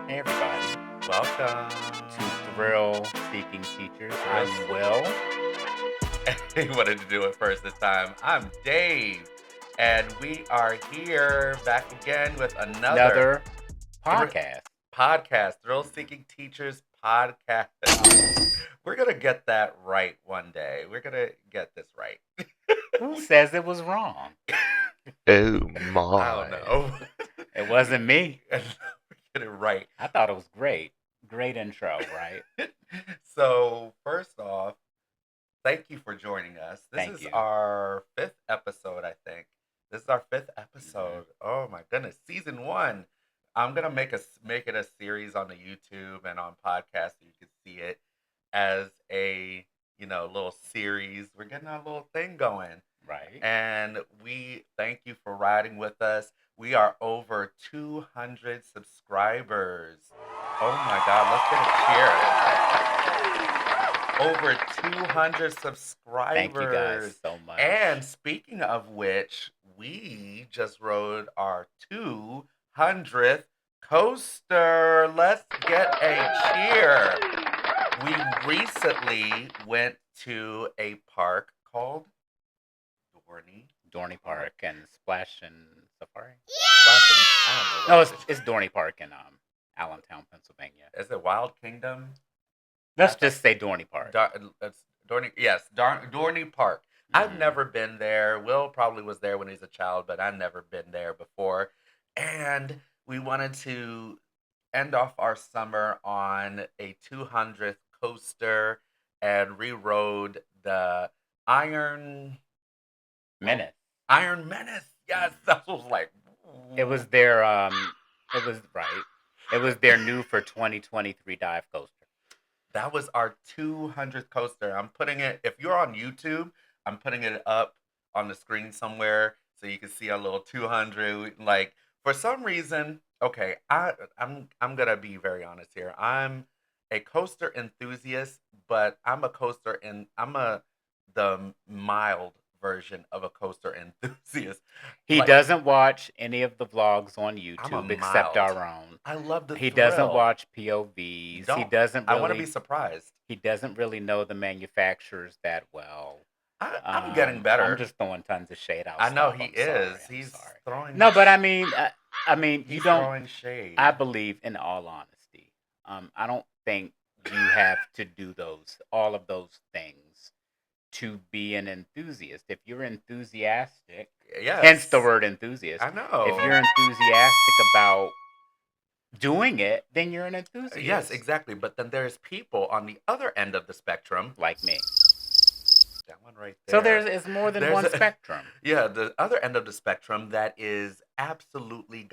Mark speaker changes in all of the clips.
Speaker 1: Hey everybody,
Speaker 2: Welcome.
Speaker 1: to Thrill Seeking Teachers.
Speaker 2: Thrill
Speaker 1: I'm Will.
Speaker 2: He wanted to do it first this time. I'm Dave, and we are here back again with another
Speaker 1: Another podcast.
Speaker 2: podcast, Thrill Seeking Teachers podcast. We're gonna get that right one day. We're gonna get this right.
Speaker 1: Who says it was wrong?
Speaker 3: Oh
Speaker 2: I don't
Speaker 3: my.
Speaker 2: know.
Speaker 1: It wasn't me.
Speaker 2: Get it right.
Speaker 1: I thought it was great. Great intro, right?
Speaker 2: So first off, thank you for joining us. This
Speaker 1: Thank
Speaker 2: is
Speaker 1: you.
Speaker 2: our fifth episode, I think. This is our fifth
Speaker 1: Mm-hmm.
Speaker 2: episode. Oh my goodness, season 1. I'm gonna make it a series on the YouTube and on podcast so you can see it as a little series. We're getting our little thing going,
Speaker 1: Right.
Speaker 2: and we thank you for riding with us. We are over 200 subscribers. Oh my God, let's get a cheer. Over 200 subscribers.
Speaker 1: Thank you guys so much.
Speaker 2: And speaking of which, we just rode our 200th coaster. Let's get a cheer. We recently went to a park called
Speaker 1: Dorney Park and Splash and Safari.
Speaker 2: I don't
Speaker 1: No,
Speaker 2: know.
Speaker 1: it's Dorney Park in Allentown, Pennsylvania.
Speaker 2: Is it Wild Kingdom?
Speaker 1: Let's just say Dorney Park.
Speaker 2: It's Dorney. Yes, Dorney Park. I've
Speaker 1: Mhm.
Speaker 2: never been there. Will probably was there when he was a child, but I've never been there before. And we wanted to end off our summer on a 200th coaster and rerode the
Speaker 1: Menace.
Speaker 2: Iron Menace. Yes, that was like.
Speaker 1: It was their it was right. It was their new for 2023 dive coaster.
Speaker 2: That was our 200th coaster. I'm putting it, if you're on YouTube, I'm putting it up on the screen somewhere so you can see our little 200. Like, for some reason, okay, I'm gonna be very honest here. I'm a coaster enthusiast, but the mild version of a coaster enthusiast.
Speaker 1: He
Speaker 2: Like,
Speaker 1: doesn't watch any of the vlogs on
Speaker 2: I'm a
Speaker 1: YouTube except
Speaker 2: mild.
Speaker 1: our own.
Speaker 2: I love the
Speaker 1: He
Speaker 2: thrill.
Speaker 1: doesn't watch POVs. He
Speaker 2: Don't.
Speaker 1: doesn't
Speaker 2: I want to
Speaker 1: really
Speaker 2: be surprised.
Speaker 1: he doesn't really know the manufacturers that well.
Speaker 2: I'm getting better.
Speaker 1: I'm just throwing tons of shade out.
Speaker 2: I know
Speaker 1: stuff.
Speaker 2: he
Speaker 1: I'm sorry,
Speaker 2: is.
Speaker 1: I'm
Speaker 2: He's
Speaker 1: sorry.
Speaker 2: throwing.
Speaker 1: No, but I mean
Speaker 2: He's
Speaker 1: you don't.
Speaker 2: throwing shade.
Speaker 1: I believe, in all honesty, I don't think you have to do all of those things to be an enthusiast. If you're enthusiastic,
Speaker 2: Yes.
Speaker 1: hence the word enthusiast.
Speaker 2: I know.
Speaker 1: If you're enthusiastic about doing it, then you're an enthusiast.
Speaker 2: Yes, exactly. But then there's people on the other end of the spectrum.
Speaker 1: Like me.
Speaker 2: That one right there.
Speaker 1: So it's more than
Speaker 2: There's
Speaker 1: one
Speaker 2: a-
Speaker 1: spectrum.
Speaker 2: Yeah, the other end of the spectrum that is absolutely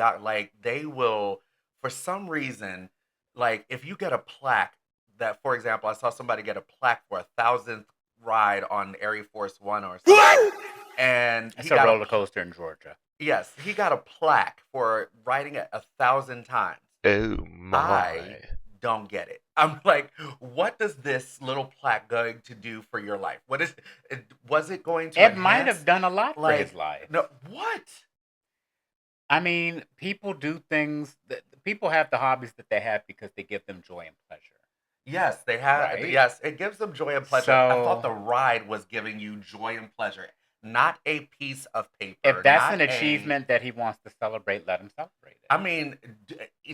Speaker 2: they will, for some reason, like if you get a plaque that, for example, I saw somebody get a plaque for 1,000th ride on Air Force One or something. And
Speaker 1: It's
Speaker 2: he
Speaker 1: a
Speaker 2: got
Speaker 1: roller coaster in Georgia.
Speaker 2: Yes, he got a plaque for riding it 1,000 times.
Speaker 3: Oh my.
Speaker 2: I don't get it. I'm like, what does this little plaque going to do for your life? Was it going to
Speaker 1: It might
Speaker 2: enhance-
Speaker 1: have done a lot for
Speaker 2: like,
Speaker 1: his life.
Speaker 2: No, what?
Speaker 1: I mean, people do things people have the hobbies that they have because they give them joy and pleasure.
Speaker 2: Yes, they have.
Speaker 1: Right?
Speaker 2: Yes, it gives them joy and pleasure. I thought
Speaker 1: So-
Speaker 2: the ride was giving you joy and pleasure, not a piece of paper.
Speaker 1: If that's
Speaker 2: not
Speaker 1: an achievement that he wants to celebrate, let him celebrate it.
Speaker 2: I mean,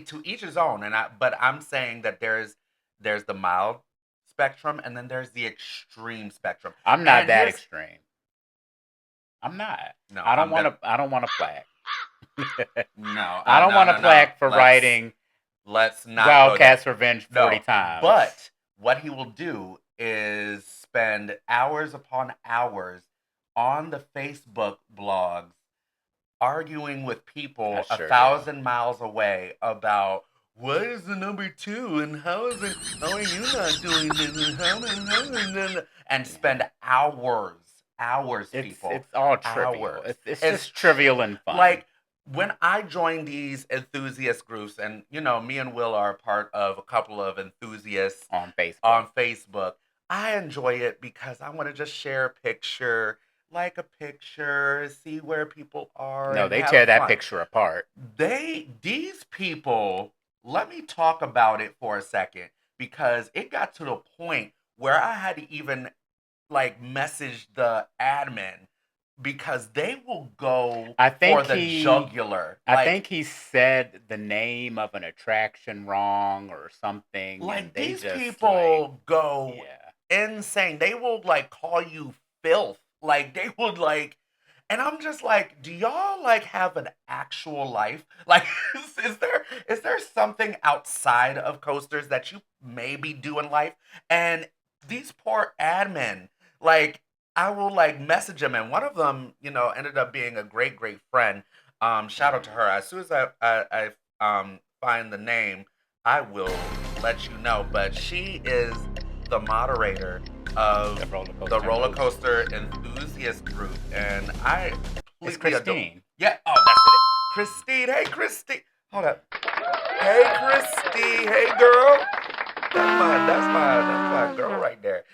Speaker 2: to each his own. But I'm saying that there's the mild spectrum and then there's the extreme spectrum.
Speaker 1: I'm not
Speaker 2: And
Speaker 1: that
Speaker 2: here's-
Speaker 1: extreme. I'm not.
Speaker 2: No,
Speaker 1: I don't
Speaker 2: I'm
Speaker 1: want to. I don't want a plaque.
Speaker 2: No,
Speaker 1: I don't
Speaker 2: no,
Speaker 1: want
Speaker 2: no,
Speaker 1: a plaque for
Speaker 2: Let's-
Speaker 1: writing
Speaker 2: Let's not go
Speaker 1: Wildcat's Revenge
Speaker 2: there.
Speaker 1: 40 times.
Speaker 2: But what he will do is spend hours upon hours on the Facebook blogs arguing with people
Speaker 1: I sure
Speaker 2: 1,000 miles away about what is the number 2 and how are you not doing this and spend hours people.
Speaker 1: It's all trivial.
Speaker 2: Hours.
Speaker 1: It's
Speaker 2: It's
Speaker 1: just trivial and fun.
Speaker 2: Like when I join these enthusiast groups, and me and Will are a part of a couple of enthusiasts
Speaker 1: on Facebook.
Speaker 2: on Facebook, I enjoy it because I want to just share a picture, like a picture, see where people are.
Speaker 1: No,
Speaker 2: and
Speaker 1: they
Speaker 2: have
Speaker 1: tear that
Speaker 2: fun.
Speaker 1: picture apart.
Speaker 2: These people let me talk about it for a second because it got to the point where I had to even like message the admin because they will go
Speaker 1: I
Speaker 2: for
Speaker 1: think
Speaker 2: the
Speaker 1: he
Speaker 2: jugular.
Speaker 1: I think he said the name of an attraction wrong or something, and
Speaker 2: Like
Speaker 1: they
Speaker 2: these
Speaker 1: just like,
Speaker 2: people go
Speaker 1: yeah.
Speaker 2: insane. They will like call you filth. Like they would like, and I'm just like, do y'all like have an actual life? Like, is there something outside of coasters that you maybe do in life? And these poor admin, like, I will like message them, and one of them, ended up being a great, great friend. Shout out to
Speaker 1: Mhm.
Speaker 2: her. As soon as I find the name, I will let you know. But she is the moderator of
Speaker 1: The roller
Speaker 2: the
Speaker 1: coaster
Speaker 2: roller
Speaker 1: moves.
Speaker 2: coaster enthusiast group, and I
Speaker 1: It's
Speaker 2: completely adore.
Speaker 1: Christine.
Speaker 2: Yeah. Oh, that's it. Christine. Hey, Christine. Hold up. Hey, Christy. Hey, girl. That's my girl right there.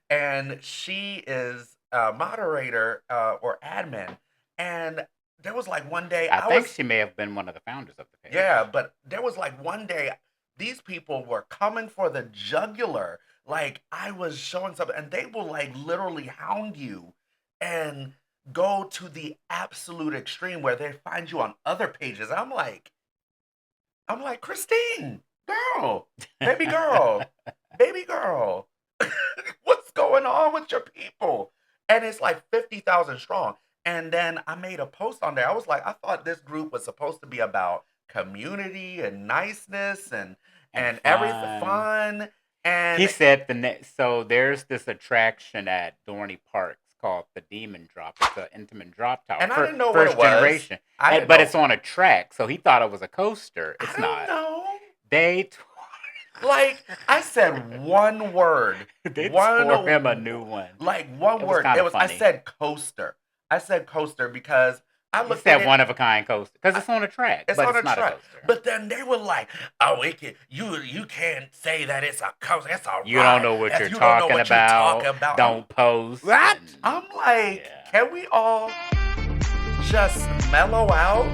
Speaker 2: And she is a moderator or admin. And there was like one day
Speaker 1: I
Speaker 2: I
Speaker 1: think
Speaker 2: was,
Speaker 1: she may have been one of the founders of the
Speaker 2: yeah,
Speaker 1: page.
Speaker 2: but there was like one day these people were coming for the jugular. Like I was showing something, and they will like literally hound you and go to the absolute extreme where they find you on other pages. I'm like, Christine, girl, baby girl, baby girl, what's going on with your people? And it's like 50,000 strong. And then I made a post on there. I was like, I thought this group was supposed to be about community and niceness and
Speaker 1: And
Speaker 2: everything
Speaker 1: fun.
Speaker 2: fun.
Speaker 1: He
Speaker 2: And
Speaker 1: said so there's this attraction at Dorney Parks called the Demon Drop. It's an intimate drop tower
Speaker 2: I
Speaker 1: for
Speaker 2: didn't know what it
Speaker 1: first
Speaker 2: was.
Speaker 1: generation,
Speaker 2: I didn't
Speaker 1: but
Speaker 2: know.
Speaker 1: it's on a track. So he thought it was a coaster.
Speaker 2: I
Speaker 1: It's
Speaker 2: don't
Speaker 1: not.
Speaker 2: know.
Speaker 1: They
Speaker 2: Like I said one word,
Speaker 1: they tore him a new one.
Speaker 2: one
Speaker 1: It was
Speaker 2: word.
Speaker 1: kind
Speaker 2: It
Speaker 1: of
Speaker 2: was I
Speaker 1: funny.
Speaker 2: said coaster. I said coaster because I
Speaker 1: You
Speaker 2: looked at
Speaker 1: said
Speaker 2: it.
Speaker 1: one of a kind coaster because it's on a track,
Speaker 2: It's
Speaker 1: but
Speaker 2: on
Speaker 1: it's
Speaker 2: a
Speaker 1: not a
Speaker 2: truck.
Speaker 1: coaster.
Speaker 2: But then they were like, "Oh, you can't say that it's a coaster. It's a
Speaker 1: You don't
Speaker 2: ride.
Speaker 1: know what
Speaker 2: If
Speaker 1: you're
Speaker 2: you don't know
Speaker 1: talking
Speaker 2: what you're talking
Speaker 1: about.
Speaker 2: about."
Speaker 1: Don't post.
Speaker 2: What?
Speaker 1: And
Speaker 2: I'm like,
Speaker 1: yeah.
Speaker 2: can we all just mellow out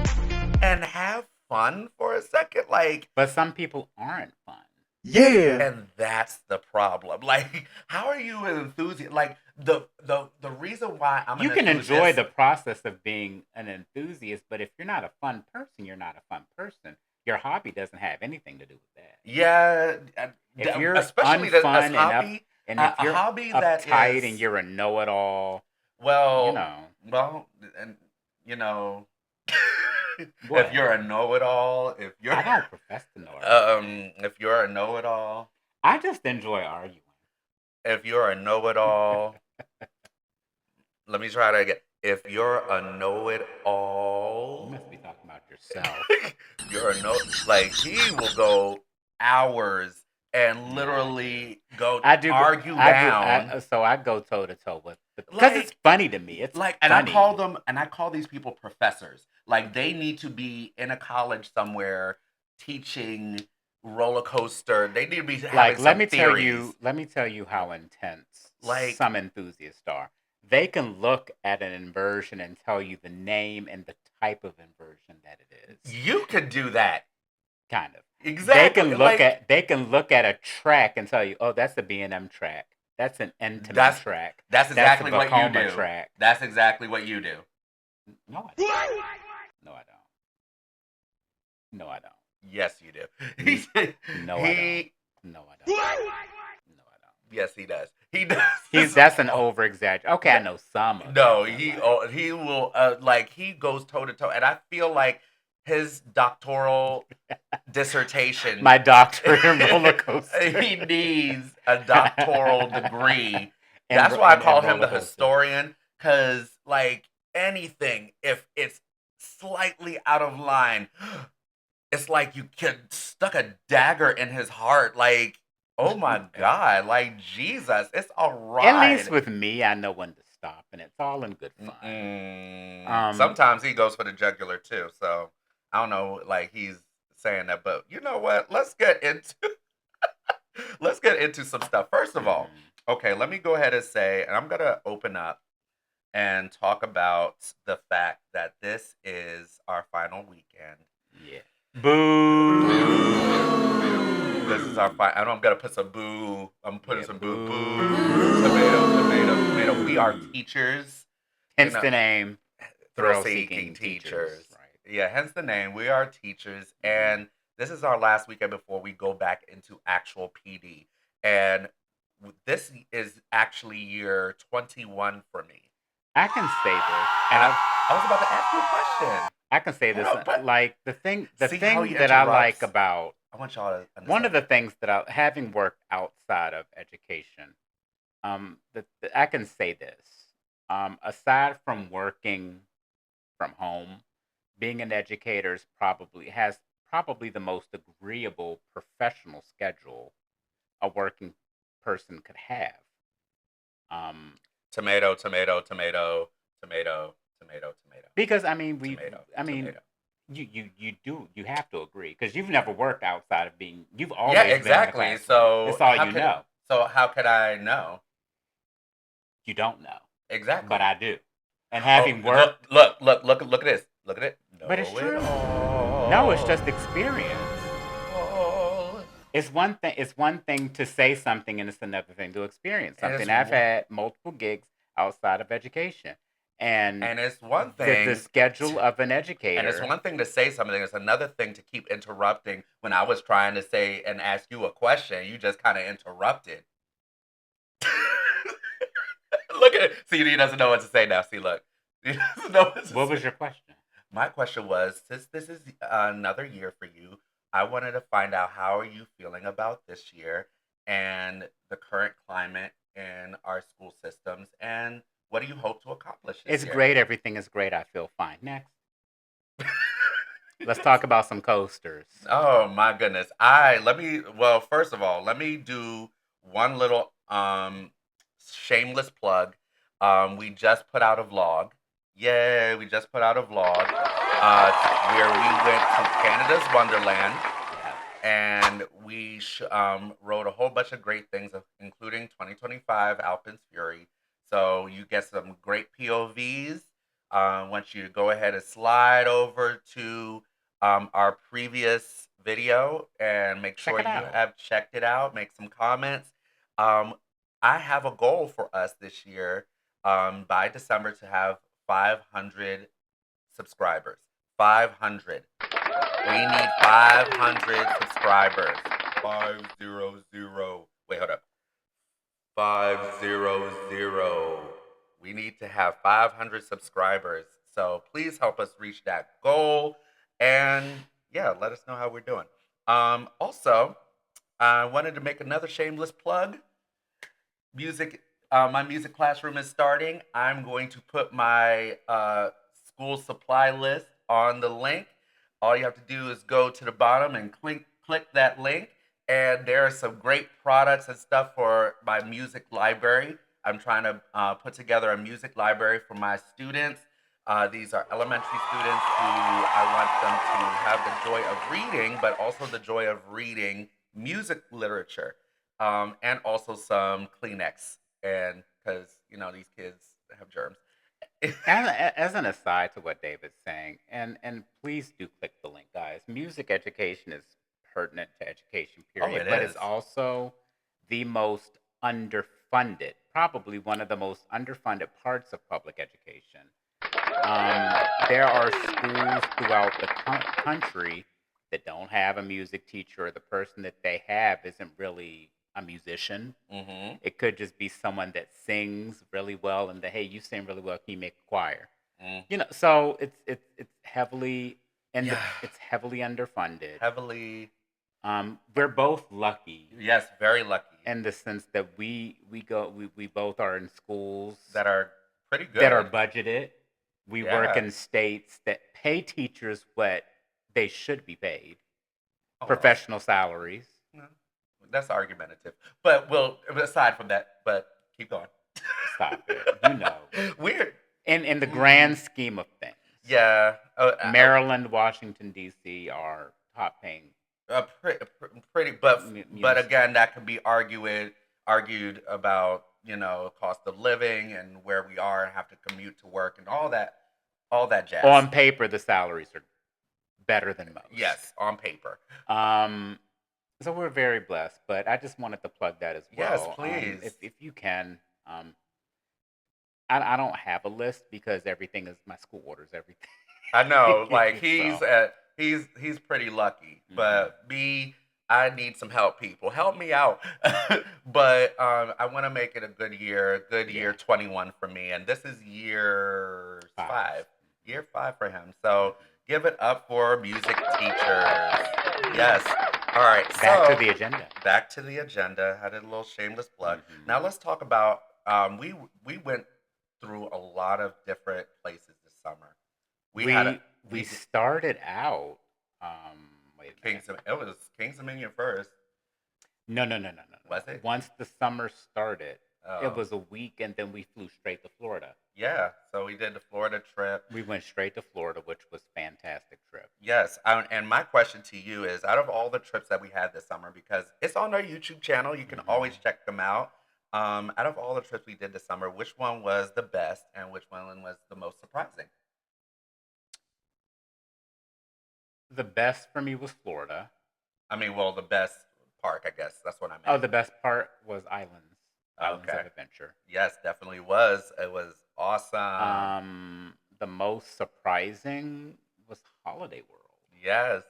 Speaker 2: and have fun for a second? Like,
Speaker 1: But some people aren't fun.
Speaker 3: Yeah.
Speaker 2: and that's the problem. Like, how are you an enthusiast? Like the reason why I'm an
Speaker 1: You can enjoy
Speaker 2: enthusiast.
Speaker 1: the process of being an enthusiast, but if you're not a fun person, you're not a fun person. Your hobby doesn't have anything to do with that.
Speaker 2: Yeah,
Speaker 1: If you're
Speaker 2: especially this
Speaker 1: unfun
Speaker 2: hobby,
Speaker 1: and if
Speaker 2: a
Speaker 1: you're
Speaker 2: hobby that
Speaker 1: uptight and
Speaker 2: is
Speaker 1: you're a know-it-all, you
Speaker 2: well,
Speaker 1: know
Speaker 2: well, and you know, if
Speaker 1: what?
Speaker 2: you're a know-it-all,
Speaker 1: I don't profess to know everything.
Speaker 2: if you're a know-it-all,
Speaker 1: I just enjoy arguing.
Speaker 2: if you're a know-it-all, let me try that again. If you're a
Speaker 1: You
Speaker 2: know-it-all,
Speaker 1: must be talking about yourself.
Speaker 2: you're a no like he will go hours and
Speaker 1: No, I do.
Speaker 2: literally go
Speaker 1: I do.
Speaker 2: argue
Speaker 1: I do.
Speaker 2: down.
Speaker 1: So I go toe to toe with because it's
Speaker 2: Like
Speaker 1: funny to me. It's
Speaker 2: and
Speaker 1: funny.
Speaker 2: I call these people professors. Like they need to be in a college somewhere teaching roller coaster. They need to be having
Speaker 1: Like,
Speaker 2: some theories.
Speaker 1: let me tell you how intense
Speaker 2: Like
Speaker 1: some enthusiasts are. They can look at an inversion and tell you the name and the type of inversion that it is.
Speaker 2: you could do that.
Speaker 1: Kind of.
Speaker 2: Exactly.
Speaker 1: They can look at a track and tell you, oh, that's a B&M track. That's an Intamin
Speaker 2: that's
Speaker 1: track.
Speaker 2: that's
Speaker 1: That's a
Speaker 2: exactly what you
Speaker 1: Vekoma
Speaker 2: do.
Speaker 1: track.
Speaker 2: That's exactly what you do.
Speaker 1: No, I don't. No, I don't. No, I don't.
Speaker 2: Yes, you do.
Speaker 1: N- No, I
Speaker 2: He
Speaker 1: don't. No, I don't. No, I don't.
Speaker 2: yes, he does. He does.
Speaker 1: That's an over exaggeration. Okay, I know some of
Speaker 2: No,
Speaker 1: it, but like
Speaker 2: he will like he goes toe to toe, and I feel like his doctoral dissertation.
Speaker 1: my doctorate in roller coaster.
Speaker 2: He needs a doctoral degree.
Speaker 1: and
Speaker 2: That's why I
Speaker 1: and
Speaker 2: call him
Speaker 1: roller
Speaker 2: the
Speaker 1: coaster.
Speaker 2: historian, because like anything, if it's slightly out of line, it's like you could stuck a dagger in his heart. Like, oh my God, like Jesus, it's a
Speaker 1: At least
Speaker 2: ride.
Speaker 1: with me, I know when to stop, and it's all in good fun.
Speaker 2: Sometimes he goes for the jugular too. So I don't know, like he's saying that, but you know what? Let's get into some stuff. First of all,
Speaker 1: Mhm.
Speaker 2: okay, let me go ahead and say, and I'm gonna open up and talk about the fact that this is our final weekend.
Speaker 1: Yeah. Boo.
Speaker 2: I know I'm gonna put some boo. I'm putting
Speaker 1: Yeah,
Speaker 2: some boo. Boo.
Speaker 1: boo.
Speaker 2: Tomato. We are teachers.
Speaker 1: Hence the name,
Speaker 2: Thrill-seeking
Speaker 1: thrill-seeking teachers.
Speaker 2: teachers.
Speaker 1: Right.
Speaker 2: Yeah, hence the name. We are teachers, and this is our last weekend before we go back into actual PD. And this is actually year 21 for me.
Speaker 1: I can say this.
Speaker 2: And I was about to ask you a question.
Speaker 1: I can say this.
Speaker 2: No, but
Speaker 1: Like the thing
Speaker 2: see how he
Speaker 1: that I like
Speaker 2: interrupts?
Speaker 1: about
Speaker 2: I want y'all to understand.
Speaker 1: one of the things that having worked outside of education, I can say this. Aside from working from home, being an educator has probably the most agreeable professional schedule a working person could have. Um,
Speaker 2: Tomato.
Speaker 1: because
Speaker 2: Tomato.
Speaker 1: you have to agree because you've never worked outside of being you've
Speaker 2: Yeah,
Speaker 1: always been in the
Speaker 2: exactly.
Speaker 1: classroom.
Speaker 2: So
Speaker 1: That's all
Speaker 2: how
Speaker 1: you
Speaker 2: could
Speaker 1: know.
Speaker 2: so how could I know?
Speaker 1: You don't know,
Speaker 2: Exactly.
Speaker 1: but I do. And
Speaker 2: Oh,
Speaker 1: having worked,
Speaker 2: look at this. Look at it.
Speaker 1: but it's
Speaker 2: Know it
Speaker 1: true.
Speaker 2: all.
Speaker 1: No, it's just experience.
Speaker 2: All.
Speaker 1: It's one thing. It's one thing to say something, and it's another thing to experience
Speaker 2: And
Speaker 1: something.
Speaker 2: it's
Speaker 1: I've
Speaker 2: one-
Speaker 1: had multiple gigs outside of education, and
Speaker 2: And it's one
Speaker 1: the
Speaker 2: thing
Speaker 1: schedule of an
Speaker 2: and it's
Speaker 1: educator.
Speaker 2: one thing to say something, it's another thing to keep interrupting when I was trying to say and ask you a question. You just kind of interrupted. Look at it. See, he doesn't know what to say now. See, look. He doesn't know what to
Speaker 1: What
Speaker 2: say.
Speaker 1: was your question?
Speaker 2: My question was, since this is another year for you, I wanted to find out how are you feeling about this year and the current climate in our school systems, and what do you hope to accomplish this
Speaker 1: It's
Speaker 2: year?
Speaker 1: great. Everything is great. I feel fine. Next, let's talk about some coasters.
Speaker 2: Oh my goodness. First of all, let me do one little shameless plug. We just put out a vlog. Yay, we just put out a vlog where we went to Canada's Wonderland and we rode a whole bunch of great things, including 2025 Alpine Fury. So you get some great POVs. I want you to go ahead and slide over to our previous video and make
Speaker 1: Check
Speaker 2: sure
Speaker 1: it
Speaker 2: you
Speaker 1: out.
Speaker 2: have checked it out. Make some comments. Um, I have a goal for us this year by December to have 500 subscribers. 500. We need 500 subscribers. 500. Wait, hold up. 500. We need to have 500 subscribers. So please help us reach that goal. And yeah, let us know how we're doing. Also, I wanted to make another shameless plug. My music classroom is starting. I'm going to put my school supply list on the link. All you have to do is go to the bottom and click that link, and there are some great products and stuff for my music library. I'm trying to put together a music library for my students. These are elementary students who I want them to have the joy of reading, but also the joy of reading music literature, and also some Kleenex, and because these kids have germs.
Speaker 1: As an aside to what David's saying, and please do click the link, guys. Music education is pertinent to education,
Speaker 2: Oh,
Speaker 1: period.
Speaker 2: it
Speaker 1: But
Speaker 2: is.
Speaker 1: it's also the most underfunded, probably one of the most underfunded parts of public education. There are schools throughout the country that don't have a music teacher, or the person that they have isn't really a musician.
Speaker 2: Mm-hmm.
Speaker 1: It could just be someone that sings really well, and hey, you sing really well. Can you make a choir?
Speaker 2: Mm.
Speaker 1: So it's heavily
Speaker 2: Yeah.
Speaker 1: it's heavily underfunded.
Speaker 2: Heavily.
Speaker 1: We're both lucky
Speaker 2: Yes, very lucky.
Speaker 1: in the sense that we both are in schools
Speaker 2: That are pretty good.
Speaker 1: that are budgeted. We work
Speaker 2: Yeah.
Speaker 1: in states that pay teachers what they should be paid,
Speaker 2: Oh,
Speaker 1: professional salaries.
Speaker 2: no, that's argumentative. But aside from that, but keep going.
Speaker 1: Stop it.
Speaker 2: Weird.
Speaker 1: In the grand scheme of things.
Speaker 2: Yeah.
Speaker 1: Maryland, Washington D.C. are top paying.
Speaker 2: Pretty, but
Speaker 1: Munis-
Speaker 2: again, that could be argued about cost of living and where we are and have to commute to work and all that jazz.
Speaker 1: On paper, the salaries are better than most.
Speaker 2: Yes, on paper.
Speaker 1: So we're very blessed, but I just wanted to plug that as
Speaker 2: Yes,
Speaker 1: well.
Speaker 2: please.
Speaker 1: If you can, I don't have a list because everything is my school orders
Speaker 2: I know, like
Speaker 1: everything. So,
Speaker 2: he's pretty lucky,
Speaker 1: hmm
Speaker 2: but me, I need some help. People, help me out. But I want to make it a good year
Speaker 1: yeah,
Speaker 2: 21 for me, and this is year
Speaker 1: 5.
Speaker 2: five, year 5 for him. So
Speaker 1: hmm
Speaker 2: give it up for music teachers. Yes. All right.
Speaker 1: Back to
Speaker 2: So
Speaker 1: the agenda.
Speaker 2: back to the agenda. I did a little shameless plug.
Speaker 1: hmm
Speaker 2: Now let's talk about. We went through a lot of different places this summer. We had a
Speaker 1: We
Speaker 2: we
Speaker 1: we
Speaker 2: did
Speaker 1: started out. Wait a minute.
Speaker 2: Kings. It was Kings Dominion first,
Speaker 1: No, no, no, no, no, no,
Speaker 2: was
Speaker 1: no.
Speaker 2: it?
Speaker 1: Once the summer started, it
Speaker 2: Oh,
Speaker 1: was a week, and then we flew straight to Florida.
Speaker 2: yeah. So we did the Florida trip.
Speaker 1: We went straight to Florida, which was fantastic trip.
Speaker 2: Yes, and my question to you is: out of all the trips that we had this summer, because it's on our YouTube channel, you can always
Speaker 1: hmm
Speaker 2: check them out. Out of all the trips we did this summer, which one was the best, and which one was the most surprising?
Speaker 1: The best for me was Florida.
Speaker 2: I mean, well, the best park, I guess. That's what I
Speaker 1: Oh,
Speaker 2: meant.
Speaker 1: the best part was Islands
Speaker 2: Okay.
Speaker 1: of Adventure.
Speaker 2: Yes, definitely was. It was awesome.
Speaker 1: The most surprising was Holiday World.
Speaker 2: Yes.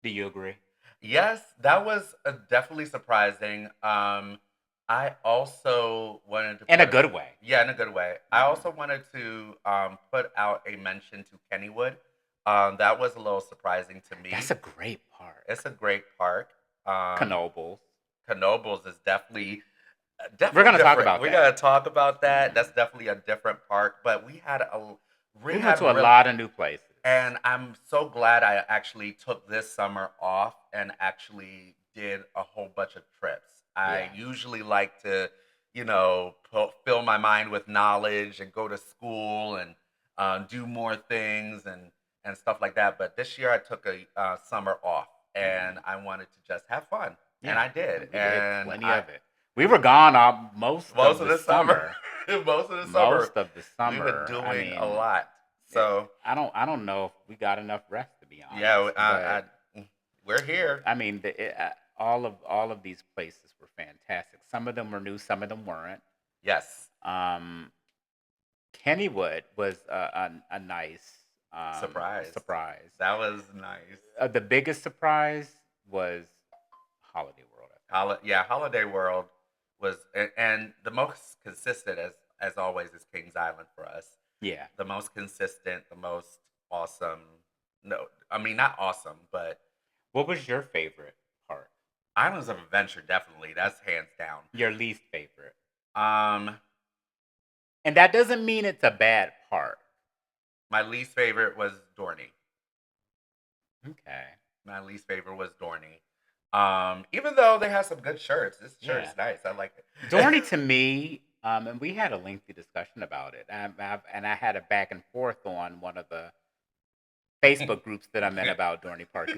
Speaker 1: Do you agree?
Speaker 2: Yes, that was definitely surprising. I also wanted to
Speaker 1: In a
Speaker 2: put,
Speaker 1: good way.
Speaker 2: yeah, in a good way. I
Speaker 1: hmm
Speaker 2: also wanted to put out a mention to Kennywood. That was a little surprising to
Speaker 1: That's
Speaker 2: me.
Speaker 1: a great
Speaker 2: It's
Speaker 1: park.
Speaker 2: a great park. Um,
Speaker 1: Knobles.
Speaker 2: Knoebels is
Speaker 1: We're
Speaker 2: definitely
Speaker 1: gonna talk
Speaker 2: different.
Speaker 1: about
Speaker 2: We
Speaker 1: that.
Speaker 2: gotta talk about that.
Speaker 1: hmm
Speaker 2: That's definitely a different park. But
Speaker 1: We
Speaker 2: we
Speaker 1: went
Speaker 2: had
Speaker 1: to a
Speaker 2: real,
Speaker 1: lot of new places.
Speaker 2: and I'm so glad I actually took this summer off and actually did a whole bunch of trips. I
Speaker 1: Yeah.
Speaker 2: usually like to, fill my mind with knowledge and go to school and do more things and stuff like that. But this year I took a summer off and
Speaker 1: hmm
Speaker 2: I wanted to just have fun, and
Speaker 1: Yeah.
Speaker 2: I did.
Speaker 1: And we did
Speaker 2: And
Speaker 1: plenty
Speaker 2: I
Speaker 1: of it. We were gone most
Speaker 2: most
Speaker 1: of
Speaker 2: of
Speaker 1: the
Speaker 2: the summer,
Speaker 1: summer.
Speaker 2: most of the summer,
Speaker 1: Most of the
Speaker 2: we were
Speaker 1: summer. I
Speaker 2: doing a
Speaker 1: mean,
Speaker 2: lot.
Speaker 1: it,
Speaker 2: So
Speaker 1: I don't know if we got enough rest to be
Speaker 2: yeah,
Speaker 1: honest, but
Speaker 2: we're here.
Speaker 1: I mean, all of these places were fantastic. Some of them were new, some of them weren't.
Speaker 2: Yes,
Speaker 1: Um, Kennywood was a nice
Speaker 2: surprise.
Speaker 1: surprise.
Speaker 2: That was nice.
Speaker 1: The biggest surprise was Holiday World, I think.
Speaker 2: Yeah, Holiday World was, and the most consistent as always is Kings Island for us.
Speaker 1: Yeah.
Speaker 2: The most consistent, the most awesome. No, I mean not awesome, but
Speaker 1: What was your favorite part?
Speaker 2: Islands of Adventure definitely. That's hands down.
Speaker 1: Your least favorite?
Speaker 2: Um,
Speaker 1: And that doesn't mean it's a bad part.
Speaker 2: my least favorite was Dorney.
Speaker 1: Okay.
Speaker 2: My least favorite was Dorney. Even though they have some good shirts, this shirt
Speaker 1: Yeah.
Speaker 2: is nice. I like
Speaker 1: Dorney
Speaker 2: it.
Speaker 1: to me, and we had a lengthy discussion about it. And I had a back and forth on one of the Facebook groups that I'm in about Dorney Park.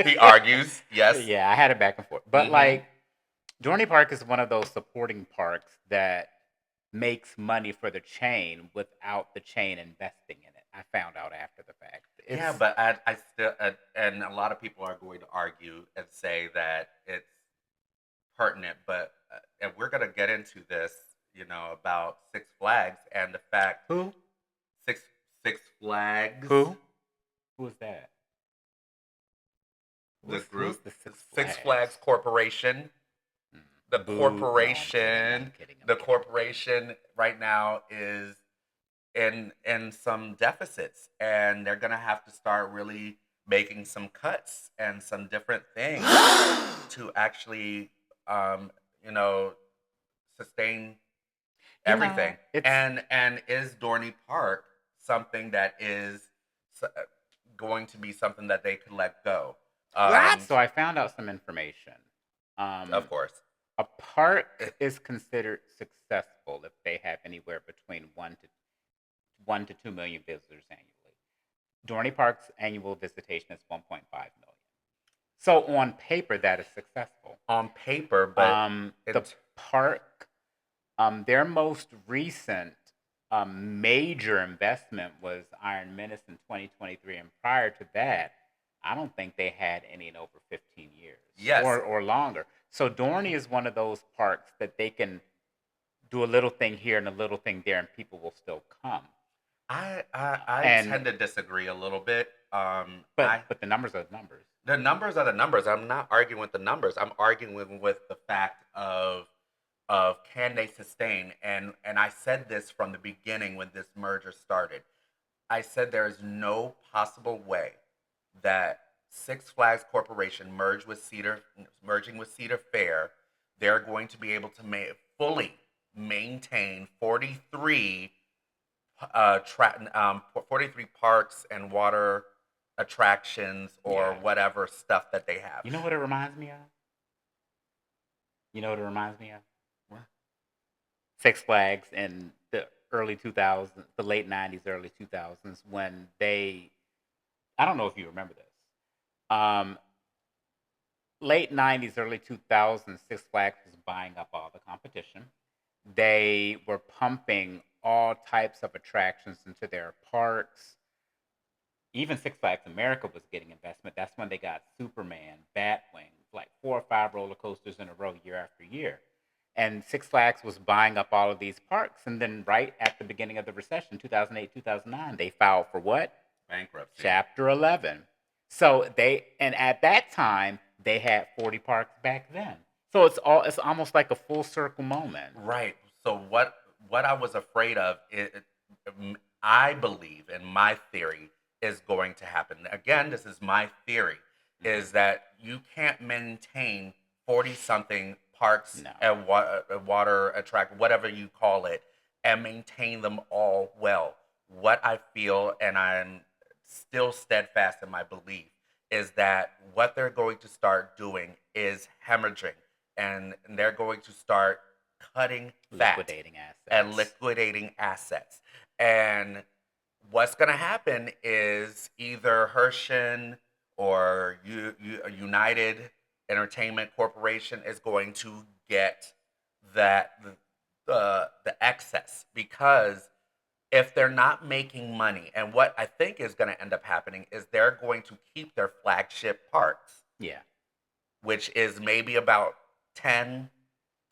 Speaker 2: He argues, yes.
Speaker 1: Yeah, I had a back and forth. But
Speaker 2: Hmm.
Speaker 1: like, Dorney Park is one of those supporting parks that makes money for the chain without the chain investing in it. I found out after the fact.
Speaker 2: Yeah,
Speaker 1: It's
Speaker 2: but I still, and a lot of people are going to argue and say that it's pertinent, but and we're going to get into this, about Six Flags and the fact
Speaker 1: who?
Speaker 2: Six Six Flags,
Speaker 1: Who? Who is that?
Speaker 2: the
Speaker 1: Who's
Speaker 2: group,
Speaker 1: the Six
Speaker 2: Six
Speaker 1: Flags?
Speaker 2: Flags Corporation, the
Speaker 1: Boo. No, I'm kidding. I'm
Speaker 2: corporation,
Speaker 1: kidding. I'm
Speaker 2: the
Speaker 1: kidding.
Speaker 2: corporation right now is in some deficits, and they're gonna have to start really making some cuts and some different things to actually um you know sustain
Speaker 1: You know,
Speaker 2: everything.
Speaker 1: it's
Speaker 2: And is Dorney Park something that is s- uh, going to be something that they could let go?
Speaker 1: so I found out some information.
Speaker 2: Of
Speaker 1: Um,
Speaker 2: course.
Speaker 1: a park is considered successful if they have anywhere between 1 to 2 million visitors annually. Dorney Park's annual visitation is 1.5 million. So on paper, that is successful.
Speaker 2: On paper, but
Speaker 1: The
Speaker 2: it
Speaker 1: park, their most recent major investment was Iron Menace in 2023, and prior to that, I don't think they had any in over 15 years
Speaker 2: Yes,
Speaker 1: or longer. So Dorney is one of those parks that they can do a little thing here and a little thing there, and people will still come.
Speaker 2: I
Speaker 1: And
Speaker 2: tend to disagree a little bit.
Speaker 1: but the numbers are numbers.
Speaker 2: The numbers are the numbers. I'm not arguing with the numbers. I'm arguing with the fact of can they sustain, and I said this from the beginning when this merger started. I said there is no possible way that Six Flags Corporation merging with Cedar Fair, they're going to be able to fully maintain 43 parks and water attractions or
Speaker 1: Yeah.
Speaker 2: whatever stuff that they have.
Speaker 1: You know what it reminds me of? You know what it reminds me of?
Speaker 2: What?
Speaker 1: Six Flags in the early 2000s, the late 90s, early 2000s, when I don't know if you remember this. Um, Late 90s, early 2000s, Six Flags was buying up all the competition. They were pumping all types of attractions into their parks. Even Six Flags America was getting investment. That's when they got Superman, Batwing, like 4 or 5 roller coasters in a row year after year. And Six Flags was buying up all of these parks. And then right at the beginning of the recession, 2008, 2009, they filed for what?
Speaker 2: Bankruptcy.
Speaker 1: Chapter 11. So and at that time, they had 40 parks back then. So it's almost like a full circle moment.
Speaker 2: Right. So what I was afraid of, I believe, in my theory, is going to happen. Again, this is my theory, is that you can't maintain 40 something parks
Speaker 1: No.
Speaker 2: and water attract, whatever you call it, and maintain them all well. What I feel, and I'm still steadfast in my belief, is that what they're going to start doing is hemorrhaging, and they're going to start cutting fat
Speaker 1: Liquidating assets.
Speaker 2: and liquidating assets. And what's going to happen is either Hershen or United Entertainment Corporation is going to get that the excess, because if they're not making money, and what I think is going to end up happening is they're going to keep their flagship parks,
Speaker 1: Yeah.
Speaker 2: which is maybe about 10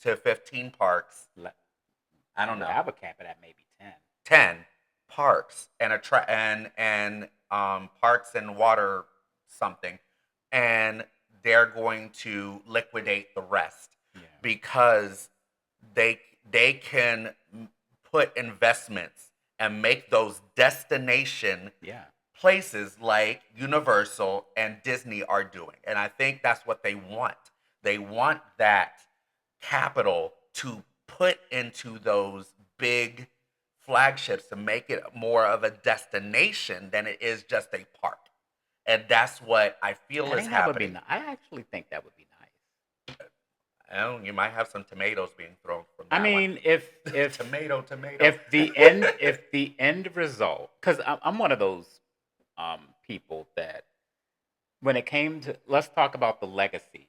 Speaker 2: to 15 parks. I don't know.
Speaker 1: I would cap it at maybe 10.
Speaker 2: 10 parks and parks and water something, and they're going to liquidate the rest,
Speaker 1: Yeah.
Speaker 2: because they can put investments and make those destination
Speaker 1: Yeah.
Speaker 2: places like Universal and Disney are doing. And I think that's what they want. They want that capital to put into those big flagships to make it more of a destination than it is just a park. And that's what I feel
Speaker 1: I
Speaker 2: is
Speaker 1: think that would be
Speaker 2: happening.
Speaker 1: I actually think that would be nice.
Speaker 2: Oh, you might have some tomatoes being thrown from that
Speaker 1: I mean,
Speaker 2: one.
Speaker 1: if
Speaker 2: Tomato.
Speaker 1: if the end result, because I'm one of those people that when it came to, let's talk about the legacy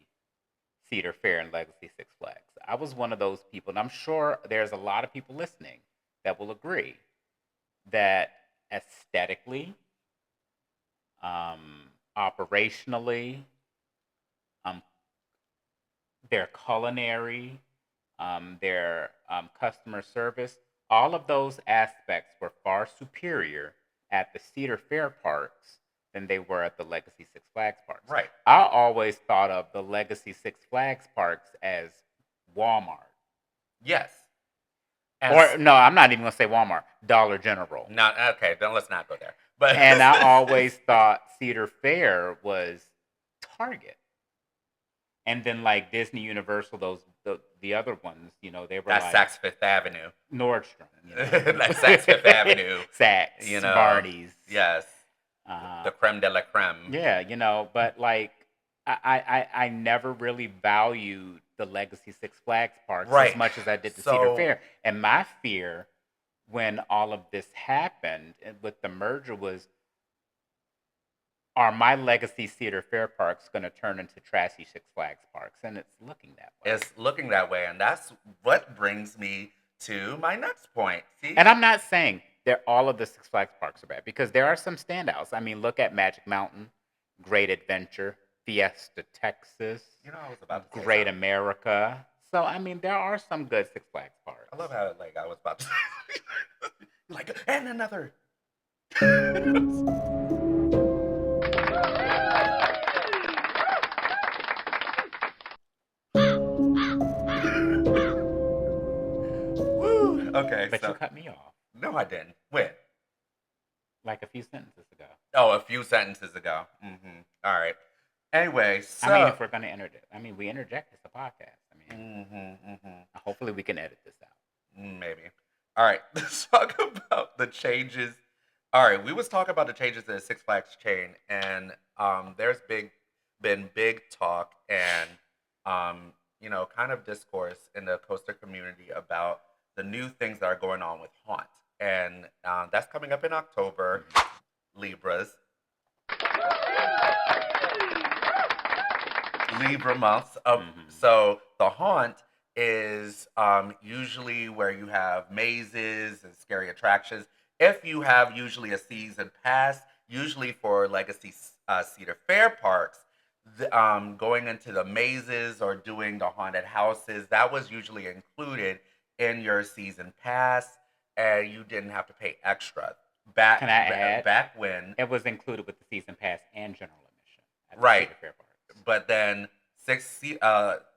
Speaker 1: Cedar Fair and legacy Six Flags. I was one of those people, and I'm sure there's a lot of people listening that will agree that aesthetically, operationally, um, their culinary, their customer service, all of those aspects were far superior at the Cedar Fair parks than they were at the Legacy Six Flags parks.
Speaker 2: Right.
Speaker 1: I always thought of the Legacy Six Flags parks as Walmart.
Speaker 2: Yes.
Speaker 1: Or no, I'm not even going to say Walmart, Dollar General.
Speaker 2: Not okay. Then let's not go there. But
Speaker 1: And I always thought Cedar Fair was Target. And then like Disney, Universal, the other ones, they were
Speaker 2: that's
Speaker 1: like
Speaker 2: Saks Fifth Avenue.
Speaker 1: Nordstrom,
Speaker 2: Like Saks Fifth Avenue.
Speaker 1: Saks, Barney's.
Speaker 2: Yes. The creme de la creme.
Speaker 1: Yeah, but like I never really valued the Legacy Six Flags parks as much as I did the Cedar Fair. And my fear when all of this happened with the merger was, are my legacy Cedar Fair parks going to turn into trashy Six Flags parks? And it's looking that way.
Speaker 2: It's looking that way, and that's what brings me to my next point. See?
Speaker 1: And I'm not saying that all of the Six Flags parks are bad, because there are some standouts. I mean, look at Magic Mountain. Great Adventure, Fiesta Texas,
Speaker 2: I was about to say
Speaker 1: Great
Speaker 2: something.
Speaker 1: America. So I mean, there are some good Six Flags
Speaker 2: I love
Speaker 1: parks.
Speaker 2: how like I was about to say like and another. Woo. Okay,
Speaker 1: But you
Speaker 2: so
Speaker 1: cut me off
Speaker 2: no, I didn't. When?
Speaker 1: like a few sentences ago.
Speaker 2: Oh, a few sentences ago. All right. Anyway,
Speaker 1: I mean,
Speaker 2: so
Speaker 1: if we're gonna interject, I mean, we interject. It's a podcast. I mean,
Speaker 2: mm-hmm.
Speaker 1: hopefully we can edit this out.
Speaker 2: Maybe. All right. Let's talk about the changes. All right, we was talking about the changes in the Six Flags chain, and there's been big talk and kind of discourse in the coaster community about the new things that are going on with Haunt, and that's coming up in October.
Speaker 1: Mhm.
Speaker 2: Libras, Libra months.
Speaker 1: Mhm.
Speaker 2: So the haunt is usually where you have mazes and scary attractions. If you have usually a season pass, usually for Legacy Cedar Fair parks, going into the mazes or doing the haunted houses, that was usually included in your season pass, and you didn't have to pay extra.
Speaker 1: Can I add?
Speaker 2: Back when,
Speaker 1: It was included with the season pass and general admission at the
Speaker 2: right?
Speaker 1: Cedar Fair parks.
Speaker 2: But then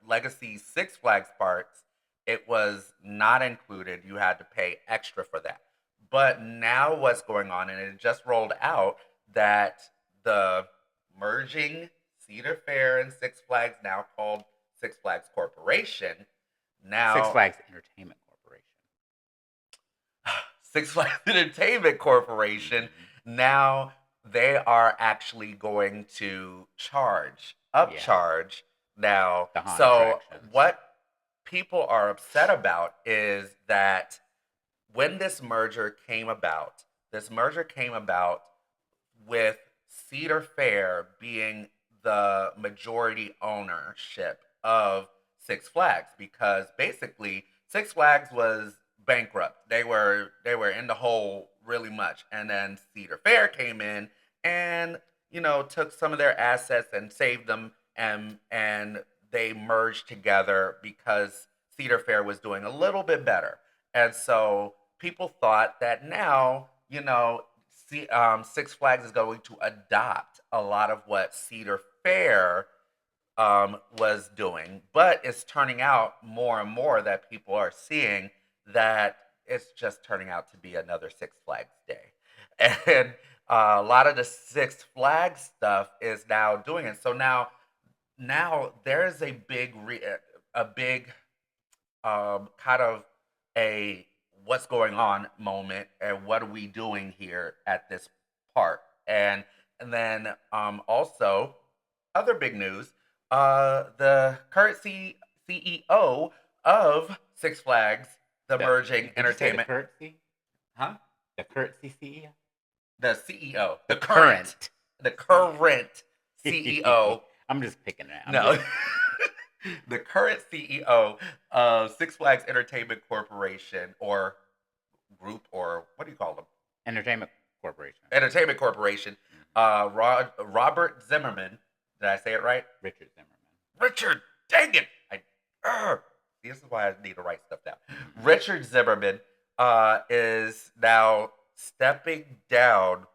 Speaker 2: Legacy Six Flags parks, it was not included. You had to pay extra for that. But now what's going on, and it just rolled out that the merging Cedar Fair and Six Flags, now called Six Flags Corporation,
Speaker 1: Six
Speaker 2: now
Speaker 1: Flags Entertainment Corporation.
Speaker 2: Six Flags Entertainment Corporation,
Speaker 1: Mhm.
Speaker 2: now they are actually going to
Speaker 1: Yeah,
Speaker 2: upcharge now.
Speaker 1: the haunt
Speaker 2: So
Speaker 1: attractions.
Speaker 2: what people are upset about is that when this merger came about with Cedar Fair being the majority ownership of Six Flags, because basically Six Flags was bankrupt. They were in the hole really much, and then Cedar Fair came in and took some of their assets and saved them, and they merged together because Cedar Fair was doing a little bit better. And so people thought that now, Six Flags is going to adopt a lot of what Cedar Fair was doing, but it's turning out more and more that people are seeing that it's just turning out to be another Six Flags day, and a lot of the Six Flags stuff is now doing it. So now there's a big kind of a what's going on moment and what are we doing here at this park, and then also other big news, the current CEO of Six Flags, the
Speaker 1: The
Speaker 2: merging
Speaker 1: did you say the
Speaker 2: entertainment,
Speaker 1: currency?
Speaker 2: huh?
Speaker 1: The currency CEO?
Speaker 2: The CEO,
Speaker 1: The current
Speaker 2: the
Speaker 1: CEO.
Speaker 2: current CEO.
Speaker 1: I'm just picking it. I'm
Speaker 2: No.
Speaker 1: just picking.
Speaker 2: The current CEO of Six Flags Entertainment Corporation, or group, or what do you call them?
Speaker 1: Entertainment Corporation.
Speaker 2: Entertainment Corporation.
Speaker 1: Mhm.
Speaker 2: Robert Zimmerman. Did I say it right?
Speaker 1: Richard Zimmerman.
Speaker 2: Richard. Dang it! This is why I need to write stuff down.
Speaker 1: Mhm.
Speaker 2: Richard Zimmerman is now stepping down.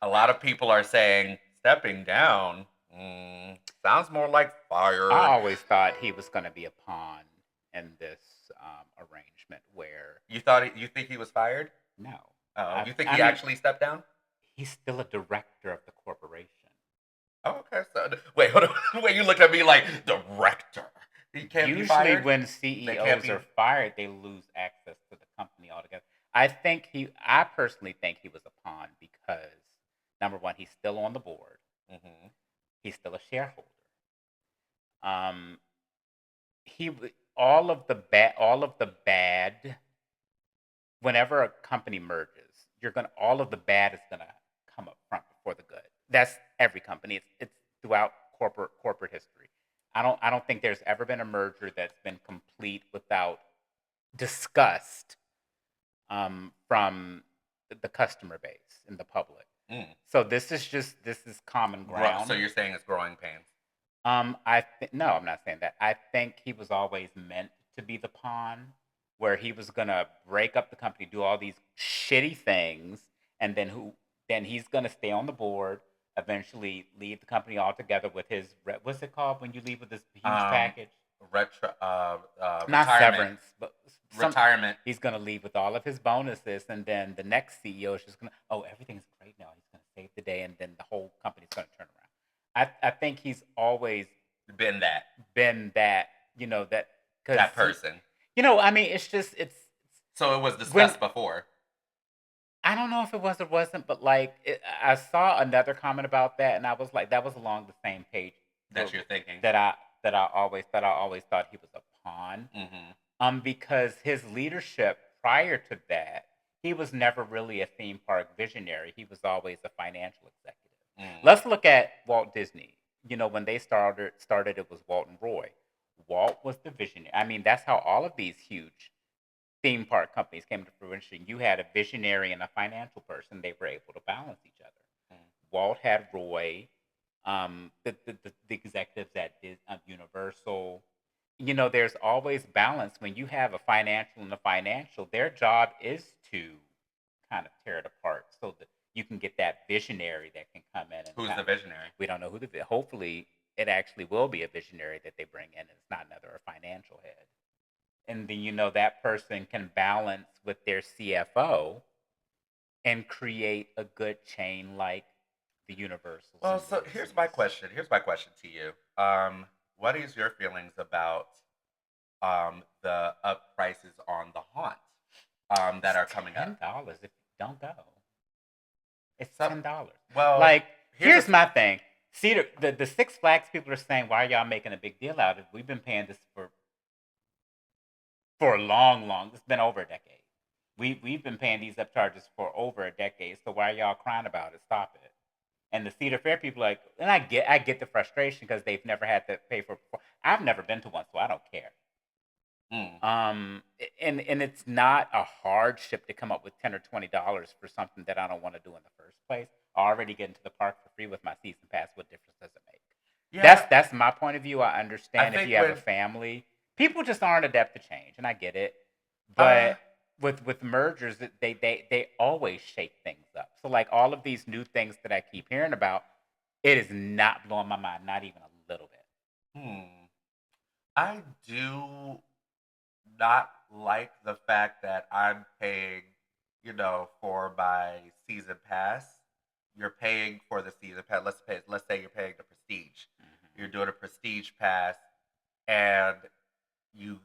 Speaker 2: A lot of people are saying stepping down. Sounds more like
Speaker 1: I
Speaker 2: fired.
Speaker 1: always thought he was going to be a pawn in this arrangement where
Speaker 2: You think he was fired?
Speaker 1: no,
Speaker 2: Oh, you think
Speaker 1: I
Speaker 2: he
Speaker 1: mean
Speaker 2: actually stepped down?
Speaker 1: he's still a director of the corporation.
Speaker 2: Oh, okay. So wait, hold on. Wait, you looked at me like director. He can't be
Speaker 1: Usually,
Speaker 2: fired.
Speaker 1: when
Speaker 2: They can't
Speaker 1: CEOs
Speaker 2: be.
Speaker 1: are fired, they lose access to the company altogether. I personally think he was a pawn because number one, he's still on the board.
Speaker 2: Hmm.
Speaker 1: He's still a shareholder. Um, all of the bad. Whenever a company merges, you're gonna all of the bad is gonna come up front before the good. That's every company. It's throughout corporate history. I don't think there's ever been a merger that's been complete without disgust from the customer base and the public.
Speaker 2: Mm.
Speaker 1: So this is common
Speaker 2: So
Speaker 1: ground.
Speaker 2: you're saying it's growing pains?
Speaker 1: No, I'm not saying that. I think he was always meant to be the pawn, where he was gonna break up the company, do all these shitty things, and then he's gonna stay on the board, eventually leave the company altogether with his what's it called when you leave with this huge
Speaker 2: Um,
Speaker 1: package?
Speaker 2: Retirement.
Speaker 1: Not severance, but some.
Speaker 2: Retirement.
Speaker 1: He's gonna leave with all of his bonuses, and then the next CEO is just gonna, oh, everything's great now. He's gonna save the day, and then the whole company's gonna turn around. I think he's always
Speaker 2: Been that
Speaker 1: been that, that because
Speaker 2: that person.
Speaker 1: I mean, it's
Speaker 2: So it was
Speaker 1: when
Speaker 2: discussed before
Speaker 1: I don't know if it was or wasn't, but like I saw another comment about that, and I was like, that was along the same page
Speaker 2: that you're thinking.
Speaker 1: that I always thought he was a pawn.
Speaker 2: Mm-hmm.
Speaker 1: Because his leadership prior to that, he was never really a theme park visionary. He was always a financial executive. Let's look at Walt Disney. When they started it was Walt and Roy. Walt was the visionary. I mean, that's how all of these huge theme park companies came to fruition. You had a visionary and a financial person; they were able to balance each other. Walt had Roy, the executives at Universal. There's always balance when you have a financial and a financial. Their job is to kind of tear it apart so that you can get that visionary that can come in and
Speaker 2: Who's the visionary?
Speaker 1: we don't know who hopefully it actually will be a visionary that they bring in. It's not another financial head. And then that person can balance with their CFO and create a good chain like the Universals.
Speaker 2: Well,
Speaker 1: and
Speaker 2: so here's my
Speaker 1: Disneys.
Speaker 2: question. Here's my question to you. What is your feelings about the up prices on the haunts that are coming up?
Speaker 1: $10 if you don't go. It's
Speaker 2: So,
Speaker 1: $10.
Speaker 2: well,
Speaker 1: Like, here's
Speaker 2: a-
Speaker 1: my thing. Cedar, the Six Flags people are saying, why are y'all making a big deal out of it? We've been paying this for a long. It's been over a decade. We've been paying these upcharges for over a decade. So why are y'all crying about it? Stop it. And the Cedar Fair people like, and I get the frustration because they've never had to pay for it before. I've never been to one, so I don't care. And it's not a hardship to come up with $10 or $20 for something that I don't want to do in the first place. I already get into the park for free with my season pass. What difference does it make?
Speaker 2: yeah,
Speaker 1: That's my point of view. I
Speaker 2: I
Speaker 1: understand if
Speaker 2: think
Speaker 1: you have a
Speaker 2: when
Speaker 1: family, people just aren't adept to change, and I get it.
Speaker 2: uh,
Speaker 1: But with mergers, they always shake things up. So like all of these new things that I keep hearing about, it is not blowing my mind, not even a little bit.
Speaker 2: hmm, I do not like the fact that I'm paying, for my season pass. You're paying for the season pass. Let's say you're paying the prestige. You're doing a prestige pass, and you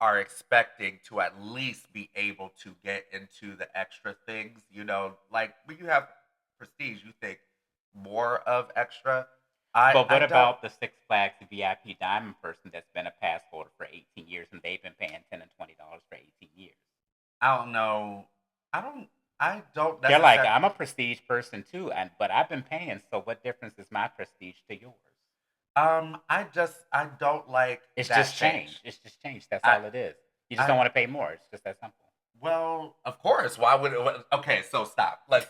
Speaker 2: are expecting to at least be able to get into the extra things. Like when you have prestige, you think more of extra.
Speaker 1: But
Speaker 2: I
Speaker 1: what
Speaker 2: don't
Speaker 1: about the Six Flags VIP Diamond person that's been a pass holder for 18 years and they've been paying $10 and $20 for 18 years?
Speaker 2: I don't know. I don't I don't
Speaker 1: They're like,
Speaker 2: necessarily
Speaker 1: I'm a prestige person too, but I've been paying. So what difference is my prestige to yours?
Speaker 2: I don't like
Speaker 1: It's
Speaker 2: that
Speaker 1: just change.
Speaker 2: change.
Speaker 1: It's just change. That's
Speaker 2: I
Speaker 1: all it is. You just
Speaker 2: I
Speaker 1: don't want to pay more. It's just that simple.
Speaker 2: well, of course. Why would okay, so stop. Let's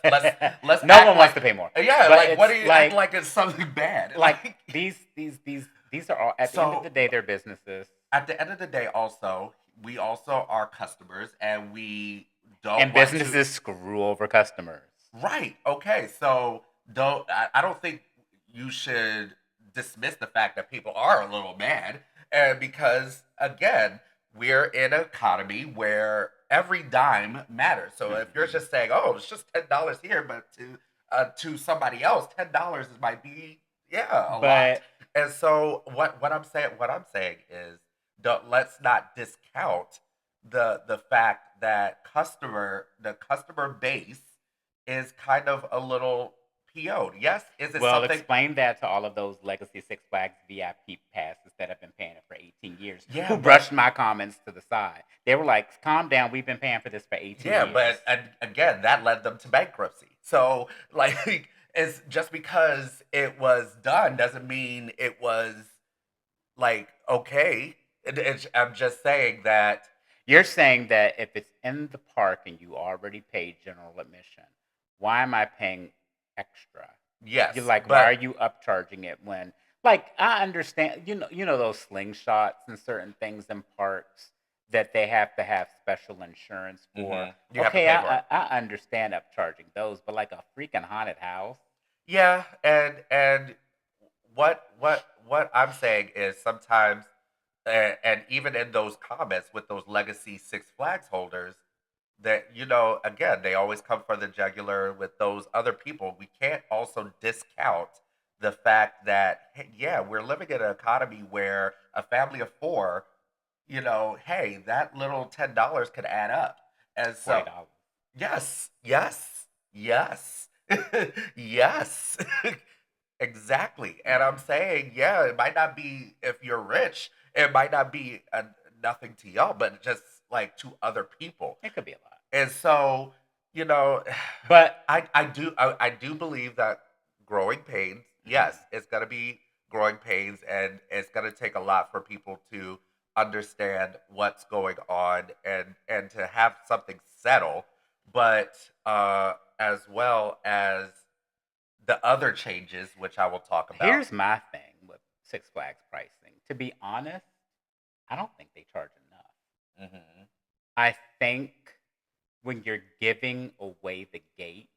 Speaker 1: No
Speaker 2: act
Speaker 1: one wants
Speaker 2: like
Speaker 1: to pay more.
Speaker 2: yeah,
Speaker 1: But
Speaker 2: like what
Speaker 1: it's
Speaker 2: are you acting
Speaker 1: like
Speaker 2: like it's something bad?
Speaker 1: like these are all at the end of
Speaker 2: So
Speaker 1: the day they're businesses.
Speaker 2: at the end of the day also, we also are customers and we don't
Speaker 1: And
Speaker 2: want to
Speaker 1: businesses screw over customers.
Speaker 2: right. Okay. So I don't think you should dismiss the fact that people are a little mad, because again, we're in an economy where every dime matters. So if you're
Speaker 1: Mhm.
Speaker 2: just saying, "Oh, it's just $10 here," but to somebody else, $10 might be yeah a lot.
Speaker 1: But
Speaker 2: And so what I'm saying is, let's not discount the fact that the customer base is kind of a little PO'd. Yes, is it
Speaker 1: well,
Speaker 2: something?
Speaker 1: explain that to all of those legacy Six Flags VIP passes that have been paying it for 18 years,
Speaker 2: Yeah,
Speaker 1: who
Speaker 2: but
Speaker 1: brushed my comments to the side. They were like, "Calm down. We've been paying for this for 18
Speaker 2: yeah,
Speaker 1: years."
Speaker 2: but again, that led them to bankruptcy. So like, it's just because it was done doesn't mean it was like okay. I'm just saying that
Speaker 1: You're saying that if it's in the park and you already paid general admission, why am I paying extra? You're
Speaker 2: Yes,
Speaker 1: like, why are
Speaker 2: but
Speaker 1: you upcharging it when, like, I understand, those slingshots and certain things in parks that they have to have special insurance for.
Speaker 2: you have to
Speaker 1: Okay,
Speaker 2: pay for it.
Speaker 1: I understand upcharging those, but like a freaking haunted house,
Speaker 2: Yeah, and what I'm saying is sometimes, and even in those comments with those legacy Six Flags holders, that again they always come for the jugular with those other people. We can't also discount the fact that hey, yeah, we're living in an economy where a family of four, hey, that little $10 could add up, and so
Speaker 1: $40.
Speaker 2: yes, yes, yes, yes. Exactly. And I'm
Speaker 1: Hmm.
Speaker 2: saying, yeah, it might not be if you're rich, it might not be nothing to y'all, but just like to other people.
Speaker 1: It could be a lot,
Speaker 2: And so, you know,
Speaker 1: but
Speaker 2: I do believe that growing pains, yes,
Speaker 1: mhm.
Speaker 2: it's gonna be growing pains, and it's gonna take a lot for people to understand what's going on and to have something settle, but as well as the other changes, which I will talk about.
Speaker 1: Here's my thing with Six Flags pricing. To be honest, I don't think they charge enough.
Speaker 2: Hmm.
Speaker 1: I think when you're giving away the gate,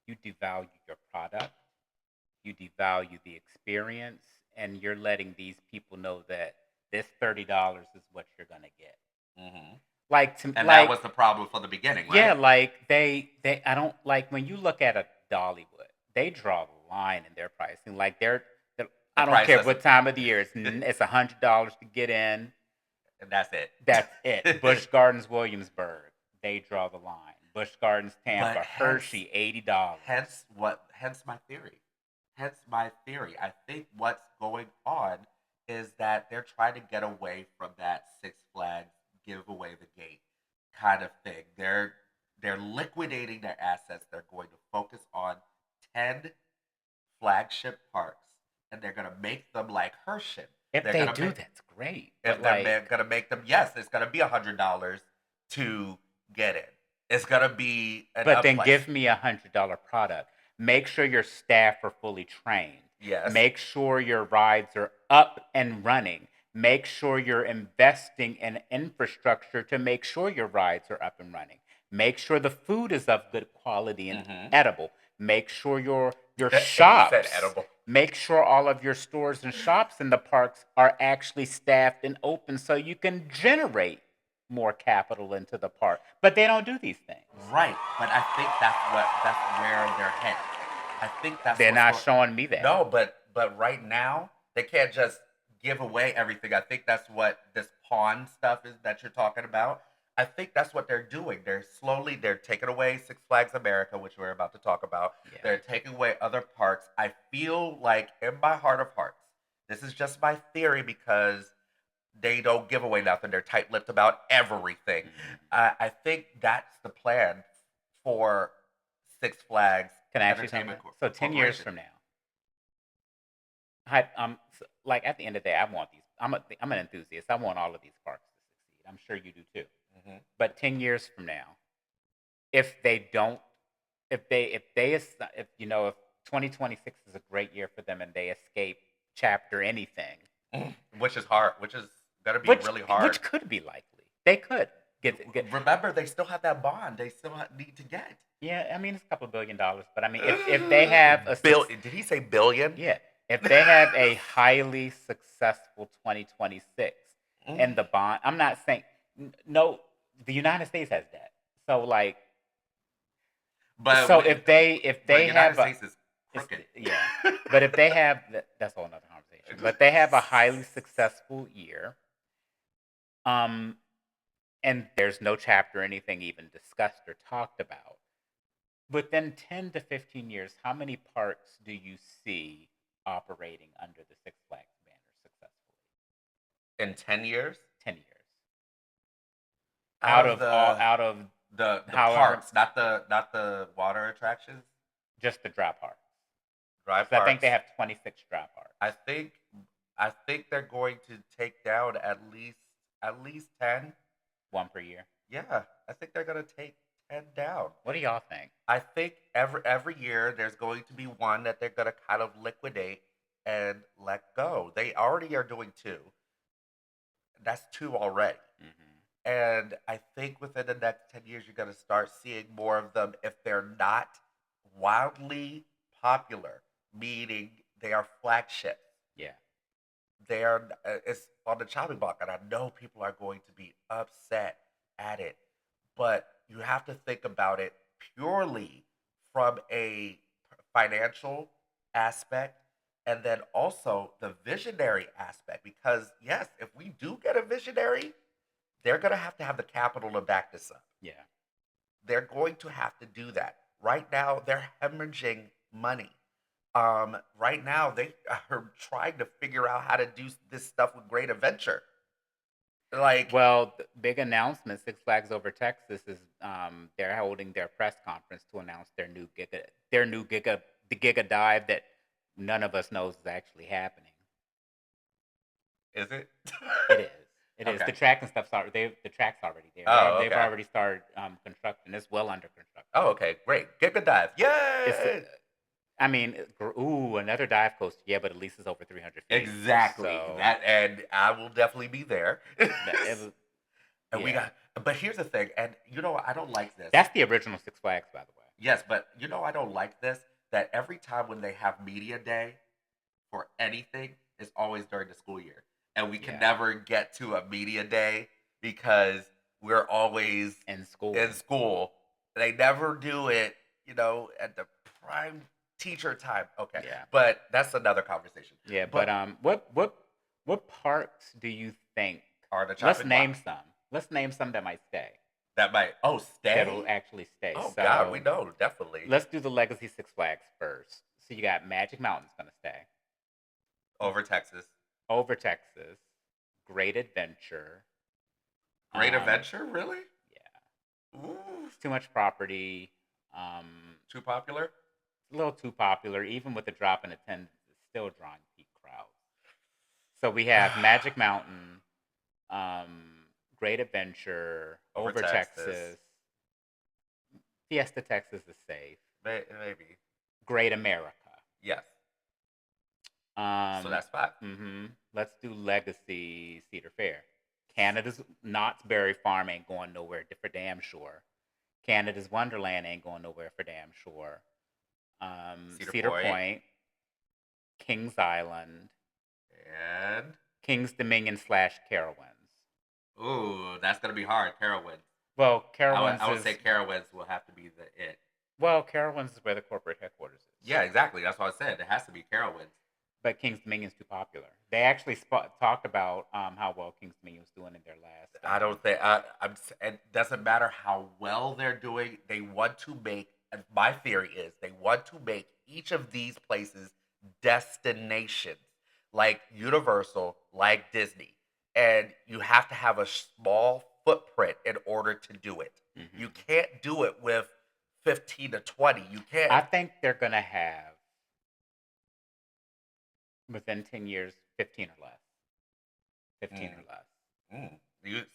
Speaker 1: you devalue your product, you devalue the experience, and you're letting these people know that this $30 is what you're gonna get.
Speaker 2: Hmm.
Speaker 1: Like to
Speaker 2: And that
Speaker 1: like
Speaker 2: was the problem from the beginning,
Speaker 1: yeah,
Speaker 2: right?
Speaker 1: like they I don't like when you look at a Dollywood, they draw the line in their pricing. Like they're
Speaker 2: The
Speaker 1: I don't
Speaker 2: price
Speaker 1: care
Speaker 2: doesn't,
Speaker 1: what time of the year, it's $100 to get in.
Speaker 2: and that's
Speaker 1: That's it.
Speaker 2: it.
Speaker 1: Busch Gardens, Williamsburg, they draw the line. Busch Gardens,
Speaker 2: But
Speaker 1: Tampa, Hershey, $80.
Speaker 2: hence my theory. Hence my theory. I think what's going on is that they're trying to get away from that Six Flags give away the gate kind of thing. They're liquidating their assets. They're going to focus on 10 flagship parks, and they're going to make them like Hershey.
Speaker 1: If
Speaker 2: They're
Speaker 1: they
Speaker 2: going to
Speaker 1: do,
Speaker 2: make
Speaker 1: that's great. But
Speaker 2: if they're
Speaker 1: like,
Speaker 2: going to make them, yes, it's going to be $100 to get in. It's going to be an
Speaker 1: but then
Speaker 2: upplace.
Speaker 1: give me $100 product. Make sure your staff are fully trained.
Speaker 2: Yes.
Speaker 1: Make sure your rides are up and running. Make sure you're investing in infrastructure to make sure your rides are up and running. Make sure the food is of good quality and
Speaker 2: Mm-hmm.
Speaker 1: edible. Make sure your
Speaker 2: He said
Speaker 1: shops,
Speaker 2: edible.
Speaker 1: make sure all of your stores and shops in the parks are actually staffed and open so you can generate more capital into the park. But they don't do these things.
Speaker 2: Right, but I think that's where they're headed. I think that's
Speaker 1: They're
Speaker 2: what's
Speaker 1: not
Speaker 2: going.
Speaker 1: showing me that.
Speaker 2: No, but right now they can't just give away everything. I think that's what this pawn stuff is that you're talking about. I think that's what they're doing. They're taking away Six Flags America, which we're about to talk about.
Speaker 1: Yeah.
Speaker 2: They're taking away other parks. I feel like in my heart of hearts, this is just my theory because they don't give away nothing. They're tight-lipped about everything.
Speaker 1: Mhm.
Speaker 2: I think that's the plan for Six Flags
Speaker 1: Can I ask you
Speaker 2: Entertainment
Speaker 1: something? So 10 years
Speaker 2: Corporation.
Speaker 1: from now, like at the end of the day, I want these. I'm an enthusiast. I want all of these parks to succeed. I'm sure you do too.
Speaker 2: Hmm.
Speaker 1: But 10 years from now, if they don't, if 2026 is a great year for them and they escape chapter anything,
Speaker 2: Which is hard. Which is gonna be
Speaker 1: which
Speaker 2: really hard.
Speaker 1: which could be likely, they could get.
Speaker 2: Remember, they still have that bond. They still need to get.
Speaker 1: Yeah, I mean it's a couple $1 billion, but I mean if they have a
Speaker 2: Did he say billion?
Speaker 1: yeah, if they have a highly successful 2026
Speaker 2: Mm.
Speaker 1: and the bond, I'm not saying no, the United States has that. So like,
Speaker 2: But
Speaker 1: so
Speaker 2: we,
Speaker 1: if
Speaker 2: but
Speaker 1: they
Speaker 2: United
Speaker 1: have a,
Speaker 2: States is
Speaker 1: it's,
Speaker 2: crooked.
Speaker 1: yeah, but if they have that's a whole nother conversation. But they have a highly successful year, um, and there's no chapter or anything even discussed or talked about. Within 10 to 15 years, how many parks do you see operating under the Six Flags banner successfully?
Speaker 2: In 10 years,
Speaker 1: 10 years.
Speaker 2: out of the
Speaker 1: Out of
Speaker 2: the
Speaker 1: however,
Speaker 2: parks, not the water attractions,
Speaker 1: just the dry parks.
Speaker 2: dry
Speaker 1: Because I think
Speaker 2: parks.
Speaker 1: they have 26 dry parks.
Speaker 2: I think I think they're going to take down at least 10.
Speaker 1: One per year.
Speaker 2: Yeah, I think they're gonna take and down.
Speaker 1: What do y'all think?
Speaker 2: I think every year there's going to be one that they're going to kind of liquidate and let go. They already are doing two. That's two already.
Speaker 1: Hmm.
Speaker 2: And I think within the next 10 years, you're going to start seeing more of them if they're not wildly popular, meaning they are flagships.
Speaker 1: Yeah.
Speaker 2: They are, it's on the chopping block, and I know people are going to be upset at it, but you have to think about it purely from a financial aspect and then also the visionary aspect. Because, yes, if we do get a visionary, they're going to have the capital to back this up.
Speaker 1: Yeah.
Speaker 2: They're going to have to do that. Right now, they're hemorrhaging money. Right now, they are trying to figure out how to do this stuff with Great Adventure. Like,
Speaker 1: Well, big announcement. Six Flags Over Texas is they're holding their press conference to announce the Giga Dive that none of us knows is actually happening.
Speaker 2: is it?
Speaker 1: It is. It is.
Speaker 2: Okay.
Speaker 1: The track and stuff's already. The track's already there.
Speaker 2: Oh,
Speaker 1: They've
Speaker 2: okay.
Speaker 1: already started construction. It's well under construction.
Speaker 2: Oh, okay, great. Get the dive.
Speaker 1: It's.
Speaker 2: Yay!
Speaker 1: I mean, another dive coaster. Yeah, but at least it's over 300 feet.
Speaker 2: Exactly.
Speaker 1: So
Speaker 2: That, and I will definitely be there.
Speaker 1: it was,
Speaker 2: And we
Speaker 1: yeah.
Speaker 2: got, but here's the thing, and I don't like this.
Speaker 1: That's the original Six Flags, by the way.
Speaker 2: Yes, but I don't like this, that every time when they have media day for anything, it's always during the school year. And we can
Speaker 1: Yeah.
Speaker 2: never get to a media day because we're always
Speaker 1: In school.
Speaker 2: in school. They never do it, at the prime teacher time. Okay.
Speaker 1: Yeah.
Speaker 2: But that's another conversation.
Speaker 1: Yeah,
Speaker 2: But
Speaker 1: what parks do you think?
Speaker 2: are the
Speaker 1: Let's
Speaker 2: chopping
Speaker 1: name
Speaker 2: block
Speaker 1: some. Let's name some that might stay.
Speaker 2: that might stay?
Speaker 1: That'll actually stay.
Speaker 2: Oh
Speaker 1: So
Speaker 2: God, we know, definitely.
Speaker 1: let's do the Legacy Six Flags first. So you got Magic Mountain's gonna stay.
Speaker 2: Over Texas.
Speaker 1: Over Texas, Great Adventure.
Speaker 2: Great
Speaker 1: Um,
Speaker 2: Adventure, really?
Speaker 1: Yeah,
Speaker 2: Ooh,
Speaker 1: it's too much property.
Speaker 2: too popular?
Speaker 1: It's a little too popular. Even with the drop in attendance, it's still drawing peak crowds. So we have Magic Mountain, Great Adventure,
Speaker 2: Over
Speaker 1: Over
Speaker 2: Texas.
Speaker 1: Texas. Fiesta Texas is safe.
Speaker 2: Maybe.
Speaker 1: Great America.
Speaker 2: Yes.
Speaker 1: Um,
Speaker 2: So that's 5.
Speaker 1: Let's do Legacy Cedar Fair. Canada's Knott's Berry Farm ain't going nowhere for damn sure. Canada's Wonderland ain't going nowhere for damn sure.
Speaker 2: Cedar
Speaker 1: Cedar
Speaker 2: Point.
Speaker 1: Point, Kings Island,
Speaker 2: And
Speaker 1: Kings Dominion / Carowinds.
Speaker 2: ooh, that's gonna be hard. Carowinds.
Speaker 1: Well,
Speaker 2: I would
Speaker 1: is
Speaker 2: say Carowinds will have to be the it.
Speaker 1: well, Carowinds is where the corporate headquarters is.
Speaker 2: Yeah, exactly. That's what I said. It has to be Carowinds.
Speaker 1: But Kings Dominion's too popular. They actually talked about how well Kings Dominion was doing in their last.
Speaker 2: I don't think it doesn't matter how well they're doing. They want to make. My theory is they want to make each of these places destinations, like Universal, like Disney, and you have to have a small footprint in order to do it.
Speaker 1: Mhm.
Speaker 2: You can't do it with 15 to 20. You can't.
Speaker 1: I think they're gonna have within 10 years 15 or less. 15 or less.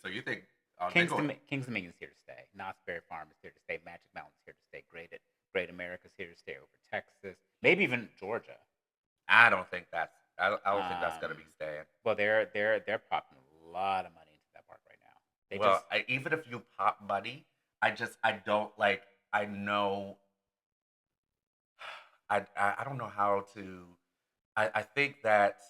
Speaker 2: So you think
Speaker 1: Kings Dominion's here to stay. Knott's Berry Farm is here to stay. Magic Mountain's here to stay. Great America's here to stay. Over Texas, maybe even Georgia.
Speaker 2: I don't think that's. I don't think that's gonna be
Speaker 1: Um,
Speaker 2: staying.
Speaker 1: Well, they're popping a lot of money into that park right now. They
Speaker 2: Well,
Speaker 1: just
Speaker 2: even if you pop money, I don't like. I know. I don't know how to. I think that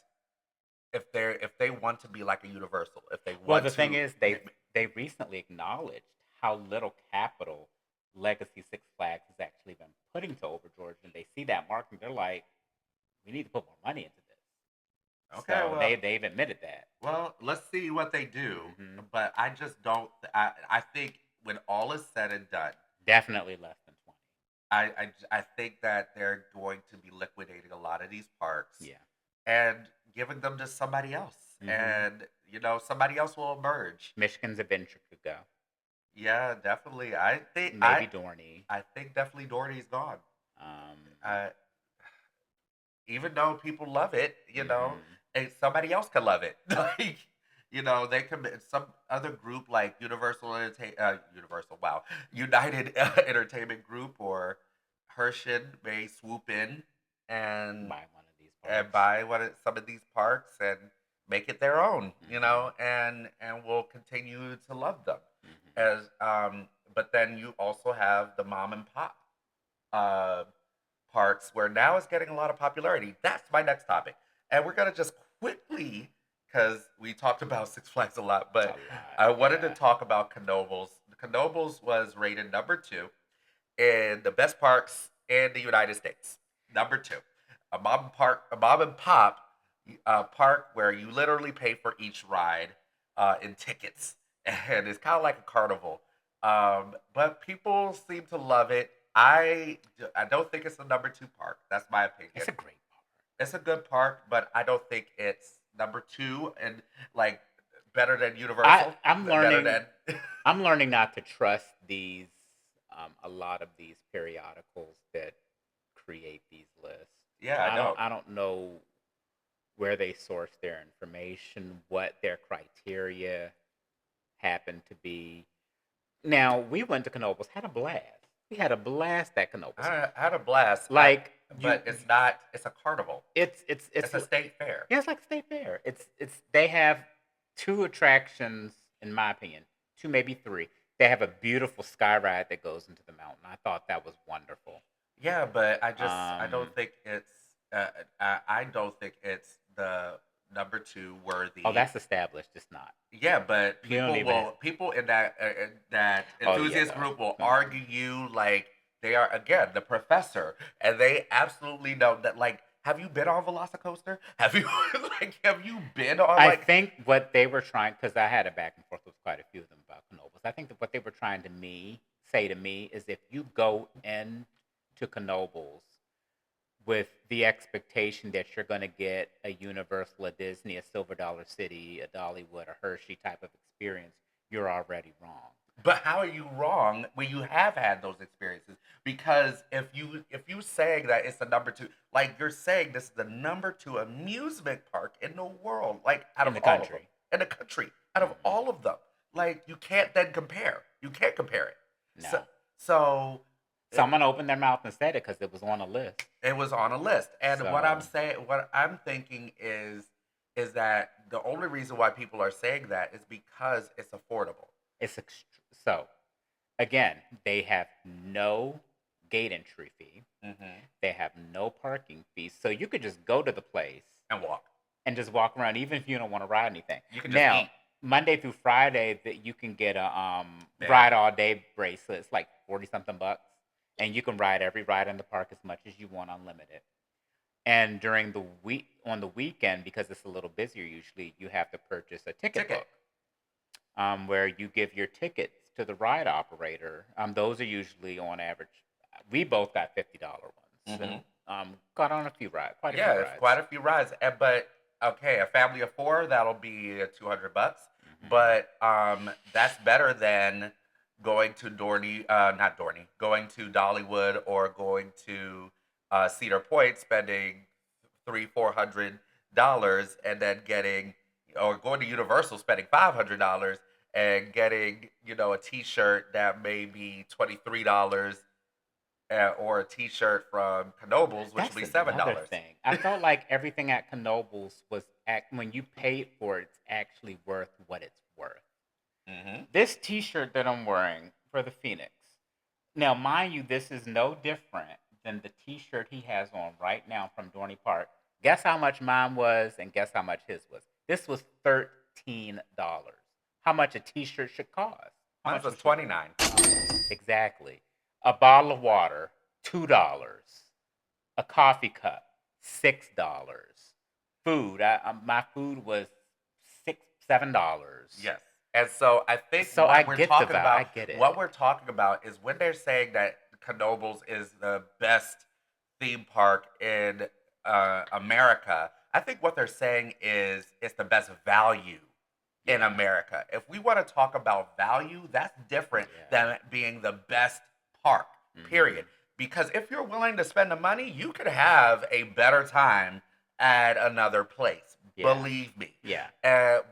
Speaker 2: if they want to be like a Universal, if they want
Speaker 1: well, the
Speaker 2: to,
Speaker 1: thing is they recently acknowledged how little capital Legacy Six Flags has actually been putting to Over Georgia, and they see that market, and they're like, we need to put more money into this.
Speaker 2: Okay,
Speaker 1: So
Speaker 2: well,
Speaker 1: they've admitted that.
Speaker 2: well, let's see what they do.
Speaker 1: Mhm.
Speaker 2: But I just don't. I think when all is said and done,
Speaker 1: Definitely less than 20.
Speaker 2: I think that they're going to be liquidating a lot of these parks.
Speaker 1: Yeah.
Speaker 2: And giving them to somebody else.
Speaker 1: Mhm.
Speaker 2: And somebody else will emerge.
Speaker 1: Michigan's Adventure could go.
Speaker 2: Yeah, definitely. I think
Speaker 1: Maybe Dorney.
Speaker 2: I think definitely Doherty's gone.
Speaker 1: Um,
Speaker 2: Even though people love it,
Speaker 1: mhm.
Speaker 2: and somebody else can love it. Like, They commit some other group like Universal, wow, United Entertainment Group or Herschel may swoop in and
Speaker 1: Buy one of these
Speaker 2: and
Speaker 1: parks.
Speaker 2: buy some of these parks and make it their own,
Speaker 1: Hmm.
Speaker 2: and we'll continue to love them.
Speaker 1: Hmm.
Speaker 2: As But then you also have the mom and pop uh, parks where now it's getting a lot of popularity. That's my next topic, and we're gonna just quickly because we talked about Six Flags a lot,
Speaker 1: It's a
Speaker 2: but
Speaker 1: lot,
Speaker 2: I wanted to
Speaker 1: yeah.
Speaker 2: talk about Knoebels. Knoebels was rated number two in the best parks in the United States. Number two, a mom and pop park where you literally pay for each ride in tickets, and it's kind of like a carnival. But people seem to love it. I don't think it's the number two park. That's my opinion.
Speaker 1: It's a great park.
Speaker 2: It's a good park, but I don't think it's number two and like better than
Speaker 1: I
Speaker 2: Universal.
Speaker 1: I'm
Speaker 2: Better
Speaker 1: learning
Speaker 2: than
Speaker 1: I'm learning not to trust these a lot of these periodicals that create these lists.
Speaker 2: yeah, I don't.
Speaker 1: I don't know where they source their information, what their criteria happen to be. Now, we went to Knobels, had a blast. We had a blast at Knobels.
Speaker 2: I had a blast.
Speaker 1: Like
Speaker 2: But it's not. It's a carnival.
Speaker 1: it's
Speaker 2: It's a state fair.
Speaker 1: yeah, it's like state fair. It's they have two attractions in my opinion, two maybe three. They have a beautiful sky ride that goes into the mountain. I thought that was wonderful.
Speaker 2: Yeah, but I don't
Speaker 1: Um,
Speaker 2: think it's. I don't think it's the number two
Speaker 1: oh,
Speaker 2: worthy.
Speaker 1: that's established. It's not.
Speaker 2: Yeah, but
Speaker 1: We don't even.
Speaker 2: people in that
Speaker 1: Oh yeah,
Speaker 2: enthusiast
Speaker 1: no.
Speaker 2: group will
Speaker 1: Mm.
Speaker 2: argue you like they are again the professor, and they absolutely know that. Like, have you been on Velocicoaster? Have you have you been on
Speaker 1: I
Speaker 2: like
Speaker 1: think what they were trying, because I had a back and forth with quite a few of them about Knoebels. I think that what they were trying to say to me is if you go in to Knoebels with the expectation that you're going to get a Universal, a Disney, a Silver Dollar City, a Dollywood, a Hershey type of experience, you're already wrong.
Speaker 2: But how are you wrong when you have had those experiences? Because if you saying that it's the number two, like you're saying this is the number two amusement park in the world, like out
Speaker 1: In
Speaker 2: of
Speaker 1: the
Speaker 2: all of them
Speaker 1: country.
Speaker 2: in the country, out of
Speaker 1: Hmm.
Speaker 2: all of them, like you can't then compare. You can't compare it. So
Speaker 1: No.
Speaker 2: so it,
Speaker 1: Someone opened their mouth and said it because it was on a list.
Speaker 2: it was on a list, and
Speaker 1: So
Speaker 2: what I'm thinking is that the only reason why people are saying that is because it's affordable.
Speaker 1: it's so again, they have no gate entry fee.
Speaker 2: Hmm.
Speaker 1: They have no parking fees. So you could just go to the place
Speaker 2: And walk.
Speaker 1: and just walk around even if you don't want to ride anything.
Speaker 2: You can just
Speaker 1: Now,
Speaker 2: eat.
Speaker 1: Monday through Friday that you can get a
Speaker 2: Yeah.
Speaker 1: ride all day bracelet. It's like 40 something bucks. And you can ride every ride in the park as much as you want unlimited. And during the week on the weekend, because it's a little busier usually, you have to purchase a ticket
Speaker 2: Ticket.
Speaker 1: book where you give your tickets to the ride operator. Those are usually on average. We both got $50 ones, and
Speaker 2: Hmm.
Speaker 1: got on a few rides, quite a few
Speaker 2: Yeah, it's quite
Speaker 1: rides.
Speaker 2: a few rides. But okay, a family of four, that'll be $200.
Speaker 1: Hmm.
Speaker 2: But that's better than going to not Dorney, going to Dollywood or going to Cedar Point, spending $300-400, and then getting or going to Universal, spending $500 and getting a T-shirt that may be $23, or a T-shirt from Knoebels, which will
Speaker 1: That's
Speaker 2: be seven
Speaker 1: another
Speaker 2: dollars.
Speaker 1: thing. I felt like everything at Knoebels when you paid for it, it's actually worth what it's worth.
Speaker 2: Hmm.
Speaker 1: This T-shirt that I'm wearing for the Phoenix. Now, mind you, this is no different than the T-shirt he has on right now from Dorney Park. Guess how much mine was, and guess how much his was. This was $13. How much a T-shirt should cost? How
Speaker 2: Mine
Speaker 1: much
Speaker 2: was
Speaker 1: should
Speaker 2: 29.
Speaker 1: exactly? A bottle of water, $2. A coffee cup, $6. Food, my food was $6, $7.
Speaker 2: Yes. And so I think
Speaker 1: So I get the vibe. I get it.
Speaker 2: what we're talking about is when they're saying that Knoebels is the best theme park in America. I think what they're saying is it's the best value in
Speaker 1: Yeah,
Speaker 2: America. If we want to talk about value, that's different
Speaker 1: yeah.
Speaker 2: than being the best park, period.
Speaker 1: Hmm.
Speaker 2: Because if you're willing to spend the money, you could have a better time at another place.
Speaker 1: Yeah.
Speaker 2: Believe me.
Speaker 1: Yeah.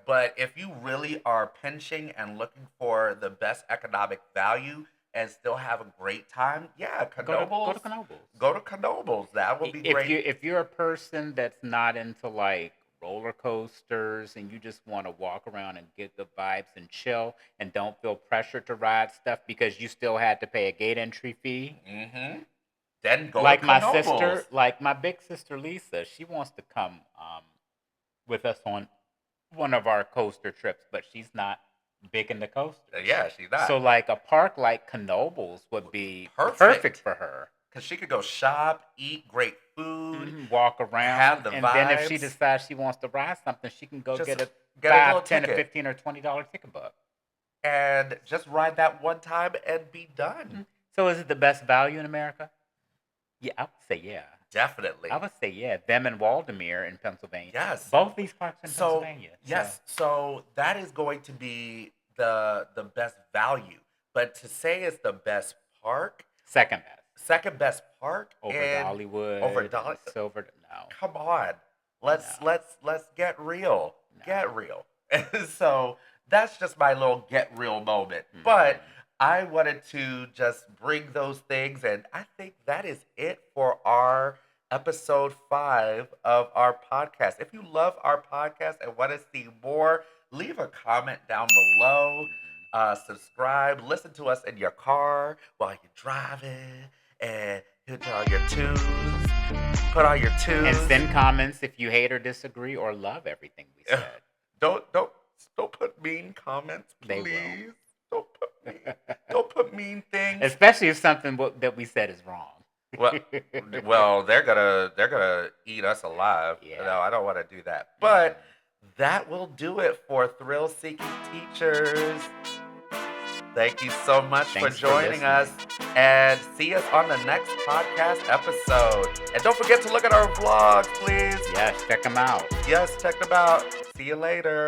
Speaker 2: But if you really are pinching and looking for the best economic value and still have a great time, yeah,
Speaker 1: Go to
Speaker 2: Knoebels.
Speaker 1: Knobels.
Speaker 2: Go to Knoebels. That would be
Speaker 1: If
Speaker 2: great.
Speaker 1: you're a person that's not into like roller coasters and you just want to walk around and get the vibes and chill and don't feel pressure to ride stuff because you still had to pay a gate entry fee.
Speaker 2: Mm-hmm. Then go to
Speaker 1: Like my
Speaker 2: Knoebels.
Speaker 1: sister, like my big sister Lisa, she wants to come with us on one of our coaster trips, but she's not big into coasters.
Speaker 2: Yeah, she's
Speaker 1: So
Speaker 2: not.
Speaker 1: like a park like Knoebels would be perfect
Speaker 2: Perfect.
Speaker 1: for her.
Speaker 2: Because she could go shop, eat great food,
Speaker 1: Walk around,
Speaker 2: have the
Speaker 1: and then if she
Speaker 2: vibes.
Speaker 1: decides she wants to ride something, she can go
Speaker 2: Just
Speaker 1: get a
Speaker 2: get a little
Speaker 1: 5, 10, or
Speaker 2: ticket
Speaker 1: 15 or $20 ticket book.
Speaker 2: and just ride that one time and be done.
Speaker 1: So is it the best value in America? Yeah, I would say yeah.
Speaker 2: Definitely.
Speaker 1: I would say yeah. Them and Waldemere in Pennsylvania.
Speaker 2: Yes.
Speaker 1: Both these parks in
Speaker 2: So
Speaker 1: Pennsylvania.
Speaker 2: yes, so that is going to be the best value. But to say it's the best park,
Speaker 1: Second best.
Speaker 2: park
Speaker 1: Over
Speaker 2: and
Speaker 1: Dollywood.
Speaker 2: over
Speaker 1: and
Speaker 2: Dolly.
Speaker 1: Silver. No.
Speaker 2: Come on, let's
Speaker 1: No.
Speaker 2: let's get real,
Speaker 1: No.
Speaker 2: get real. And so that's just my little get real moment.
Speaker 1: Mhm.
Speaker 2: But I wanted to just bring those things, and I think that is it for our episode 5 of our podcast. If you love our podcast and want to see more, leave a comment down below. Subscribe, listen to us in your car while you're driving, and hit all your tunes. Put all your tunes.
Speaker 1: And send comments if you hate or disagree or love everything we said.
Speaker 2: Don't put mean comments,
Speaker 1: They
Speaker 2: please.
Speaker 1: will.
Speaker 2: Don't put mean things.
Speaker 1: Especially if something that we said is wrong.
Speaker 2: Well, they're gonna eat us alive.
Speaker 1: Yeah.
Speaker 2: No, I don't want to do that. But that will do it for Thrill Seeking Teachers. Thank you so much
Speaker 1: Thanks
Speaker 2: for
Speaker 1: for
Speaker 2: joining us, and see us on the next podcast episode. And don't forget to look at our vlogs, please.
Speaker 1: Yes, check them out.
Speaker 2: Yes, check them out. See you later.